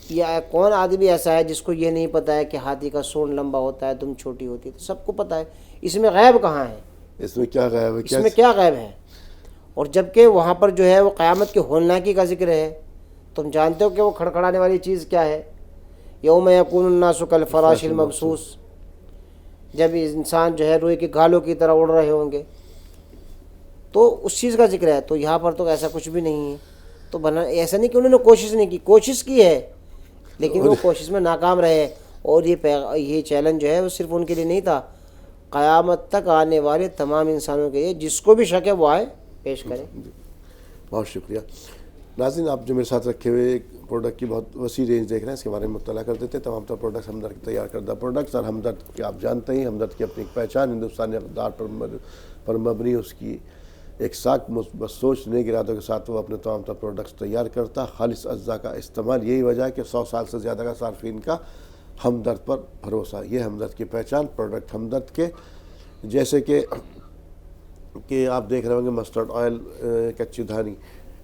یہ کون آدمی ایسا ہے جس کو یہ نہیں پتہ ہے کہ ہاتھی کا سونڈ لمبا ہوتا ہے، دم چھوٹی ہوتی ہے. تو سب کو پتہ ہے، اس میں غیب کہاں ہے؟ اس میں کیا غیب ہے؟ اس میں کیا غیب ہے؟ اور جبکہ وہاں پر جو ہے وہ قیامت کے ہولناکی کا ذکر ہے. تم جانتے ہو کہ وہ کھڑکھڑانے والی چیز کیا ہے؟ یوم یکون الناس کالفراش المبثوث، جب انسان جو ہے روئی کے گالوں کی طرح اڑ رہے ہوں گے، تو اس چیز کا ذکر ہے. تو یہاں پر تو ایسا کچھ بھی نہیں ہے. تو ایسا نہیں کہ انہوں نے کوشش نہیں کی، کوشش کی ہے، لیکن وہ کوشش میں ناکام رہے. اور یہ چیلنج جو ہے وہ صرف ان کے لیے نہیں تھا، قیامت تک آنے والے تمام انسانوں کے لیے، جس کو بھی شک ہے وہ آئے پیش کرے. بہت شکریہ. ناظرین، آپ جو میرے ساتھ رکھے ہوئے ایک پروڈکٹ کی بہت وسیع رینج دیکھ رہے ہیں، اس کے بارے میں مطلع کر دیتے ہیں. تمام تر پروڈکٹس ہمدرد کے تیار کردہ پروڈکٹس، اور ہمدرد کے آپ جانتے ہیں ہمدرد کی اپنی ایک پہچان، ہندوستانی اقدار پر مبنی اس کی ایک ساکھ مثبت سوچ، نیک ارادوں کے ساتھ وہ اپنے تمام تر پروڈکٹس تیار کرتا. خالص اجزاء کا استعمال، یہی وجہ ہے کہ 100 سال سے زیادہ کا صارفین کا ہمدرد پر بھروسہ. یہ ہمدرد کی پہچان. پروڈکٹ ہمدرد کے جیسے کہ آپ دیکھ رہے ہوں گے مسٹرڈ آئل، کچی دھانی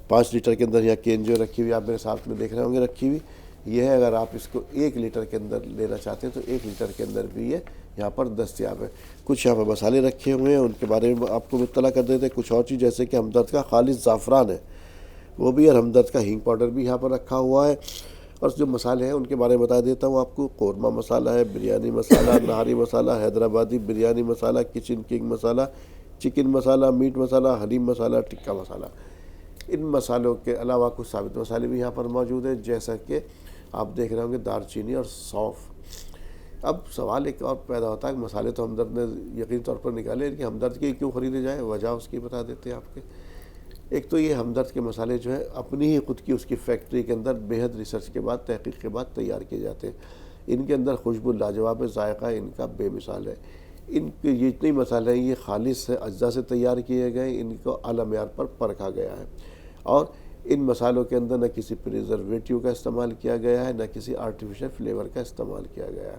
5 لیٹر کے اندر، یہاں کین جو رکھی ہوئی آپ میرے ساتھ میں دیکھ رہے ہوں گے رکھی ہوئی، یہ ہے. اگر آپ اس کو 1 لیٹر کے اندر لینا چاہتے ہیں تو 1 لیٹر کے اندر بھی یہ یہاں پر دستیاب ہے. کچھ یہاں پر مسالے رکھے ہوئے ہیں، ان کے بارے میں آپ کو مطلع کر دیتے ہیں. کچھ اور چیز جیسے کہ ہمدرد کا خالص زعفران ہے وہ بھی، اور ہمدرد کا ہینگ پاؤڈر بھی یہاں پر رکھا ہوا ہے. اور جو مسالے ہیں ان کے بارے میں بتا دیتا ہوں آپ کو. قورمہ مسالہ ہے، بریانی مسالہ، نہاری مسالہ، حیدرآبادی بریانی مسالہ، کچن کنگ مسالہ، چکن مسالہ، میٹ مسالہ، حلیم مسالہ، ٹکا مسالہ. ان مسالوں کے علاوہ کچھ ثابت مسالے بھی یہاں پر موجود ہیں، جیسا کہ آپ دیکھ رہے ہوں گے دار چینی اور سونف. اب سوال ایک اور پیدا ہوتا ہے کہ مسالے تو ہمدرد نے یقینی طور پر نکالے، لیکن ہمدرد کے کیوں خریدے جائیں؟ وجہ اس کی بتا دیتے ہیں آپ کے. ایک تو یہ ہمدرد کے مسالے جو ہے اپنی ہی خود کی اس کی فیکٹری کے اندر بے حد ریسرچ کے بعد، تحقیق کے بعد تیار کیے جاتے ہیں. ان کے اندر خوشبو لاجواب ہے، ذائقہ ان کا بے مثال ہے. ان کے جتنے مسالے ہیں یہ خالص اجزاء سے تیار کیے گئے، ان کو اعلیٰ معیار پر پرکھا گیا ہے. اور ان مسالوں کے اندر نہ کسی پریزرویٹیو کا استعمال کیا گیا ہے، نہ کسی آرٹیفیشل فلیور کا استعمال کیا گیا ہے.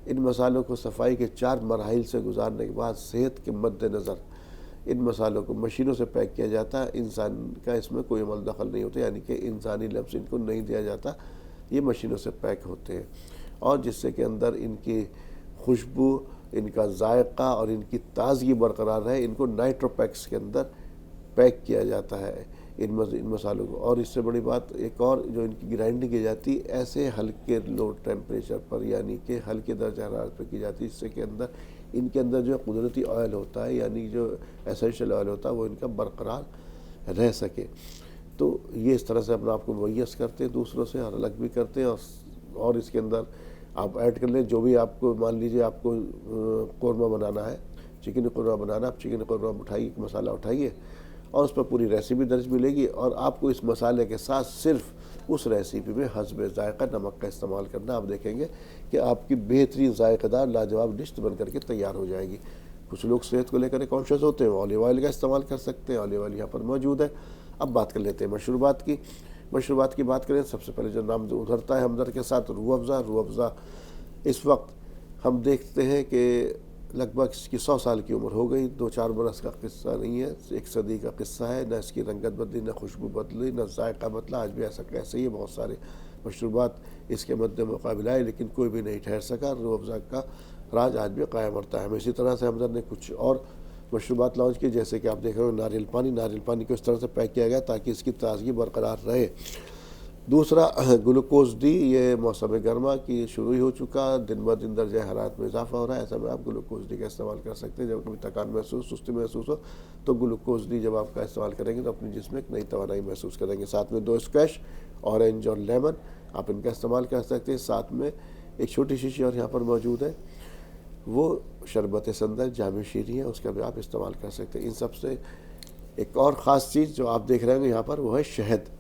ان مسالوں کو صفائی کے 4 مراحل سے گزارنے کے بعد صحت کے مد نظر ان مسالوں کو مشینوں سے پیک کیا جاتا ہے. انسان کا اس میں کوئی عمل دخل نہیں ہوتا، یعنی کہ انسانی لفظ ان کو نہیں دیا جاتا. یہ مشینوں سے پیک ہوتے ہیں، اور جس سے کہ اندر ان کی خوشبو، ان کا ذائقہ اور ان کی تازگی برقرار رہے. ان کو نائٹرو پیکس کے اندر پیک کیا جاتا ہے ان مسالوں کو. اور اس سے بڑی بات ایک اور، جو ان کی گرائنڈنگ کی جاتی ایسے ہلکے لو ٹیمپریچر پر، یعنی کہ ہلکے درجہ حرارت پر کی جاتی ہے، اس سے کہ ان کے اندر جو قدرتی آئل ہوتا ہے، یعنی جو ایسنشل آئل ہوتا ہے، وہ ان کا برقرار رہ سکے. تو یہ اس طرح سے اپنے آپ کو ممیز کرتے ہیں دوسروں سے، اور الگ بھی کرتے ہیں. اور اس کے اندر آپ ایڈ کر لیں جو بھی آپ کو، مان لیجئے آپ کو قورمہ بنانا ہے، چکن قورمہ بنانا، آپ چکن قورمہ اٹھائیے، مسالہ اٹھائیے، اور اس پر پوری ریسیپی درج ملے گی. اور آپ کو اس مسالے کے ساتھ صرف اس ریسیپی میں حسب ذائقہ نمک کا استعمال کرنا. آپ دیکھیں گے کہ آپ کی بہترین ذائقہ دار لاجواب ڈش بن کر کے تیار ہو جائے گی. کچھ لوگ صحت کو لے کر کانشیس ہوتے ہیں, اولیو آئل کا استعمال کر سکتے ہیں, اولیو آئل یہاں پر موجود ہے. اب بات کر لیتے ہیں مشروبات کی. مشروبات کی بات کریں, سب سے پہلے جو نام ابھرتا ہے ہمدرد کے ساتھ روح افزا. روح افزا اس وقت ہم دیکھتے ہیں کہ لگ بھگ اس کی 100 سال کی عمر ہو گئی. 2-4 برس کا قصہ نہیں ہے, 1 صدی کا قصہ ہے. نہ اس کی رنگت بدلی, نہ خوشبو بدلی, نہ ذائقہ بدلا. آج بھی ایسا کیسے ہی بہت سارے مشروبات اس کے مد مقابل آئے لیکن کوئی بھی نہیں ٹھہر سکا. روح افزا کا راج آج بھی قائم رہتا ہے. اسی طرح سے ہمدرد نے کچھ اور مشروبات لانچ کی, جیسے کہ آپ دیکھ رہے ہو ناریل پانی. ناریل پانی کو اس طرح سے پیک کیا گیا تاکہ اس کی تازگی برقرار رہے. دوسرا گلوکوز ڈی, یہ موسم گرما کی شروع ہی ہو چکا, دن بہ دن درجہ حرارت میں اضافہ ہو رہا ہے. ایسا میں آپ گلوکوز ڈی کا استعمال کر سکتے ہیں. جب کبھی تھکان محسوس, سستی محسوس ہو تو گلوکوز ڈی جب آپ کا استعمال کریں گے تو اپنے جسم میں ایک نئی توانائی محسوس کریں گے. ساتھ میں 2 اسکویش, اورنج اور لیمن, آپ ان کا استعمال کر سکتے ہیں. ساتھ میں ایک چھوٹی شیشی اور یہاں پر موجود ہے, وہ شربت سندر جامع شیریں ہے, اس کا بھی آپ استعمال کر سکتے ہیں. ان سب سے ایک اور خاص چیز جو آپ دیکھ رہے ہیں یہاں پر, وہ ہے شہد.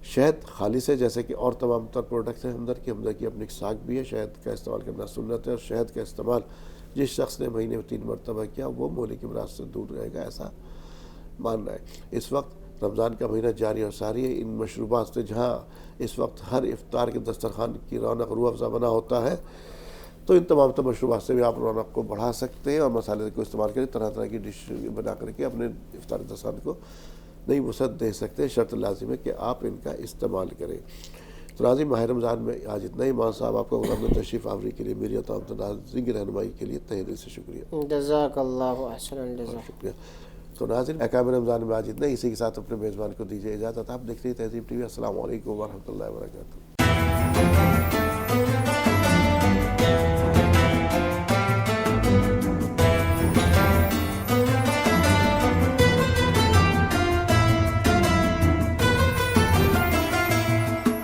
شہد خالص ہے, جیسے کہ اور تمام تر پروڈکٹس ہیں ہمدرد کی اپنی ساکھ بھی ہے. شہد کا استعمال کرنا سنت ہے, اور شہد کا استعمال جس شخص نے مہینے میں 3 مرتبہ کیا وہ مہلک امراض سے دور رہے گا, ایسا ماننا ہے. اس وقت رمضان کا مہینہ جاری اور ساری ہے. ان مشروبات سے جہاں اس وقت ہر افطار کے دسترخوان کی رونق روح افزا بنا ہوتا ہے, تو ان تمام تر مشروبات سے بھی آپ رونق کو بڑھا سکتے ہیں اور مسالے کو استعمال کریں. طرح طرح کی ڈش بنا کر کے اپنے افطار دسترخوان کو نئی وسعت دے سکتے ہیں. شرط لازم ہے کہ آپ ان کا استعمال کریں. تو ناظرین, ماہ رمضان میں آج اتنا ہی. مان صاحب آپ کو اپنے تشریف آوری کے لیے میری اور تمام ناظرین کی رہنمائی کے لیے تہہ دل سے شکریہ. جزاک اللہ احسن الجزاء. شکریہ. تو ناظرین, احکام رمضان میں آج اتنا ہی. اسی کے ساتھ اپنے میزبان کو دیجیے اجازت. آپ دیکھ رہے ہیں تہذیب ٹی وی. السلام علیکم ورحمۃ اللہ وبرکاتہ.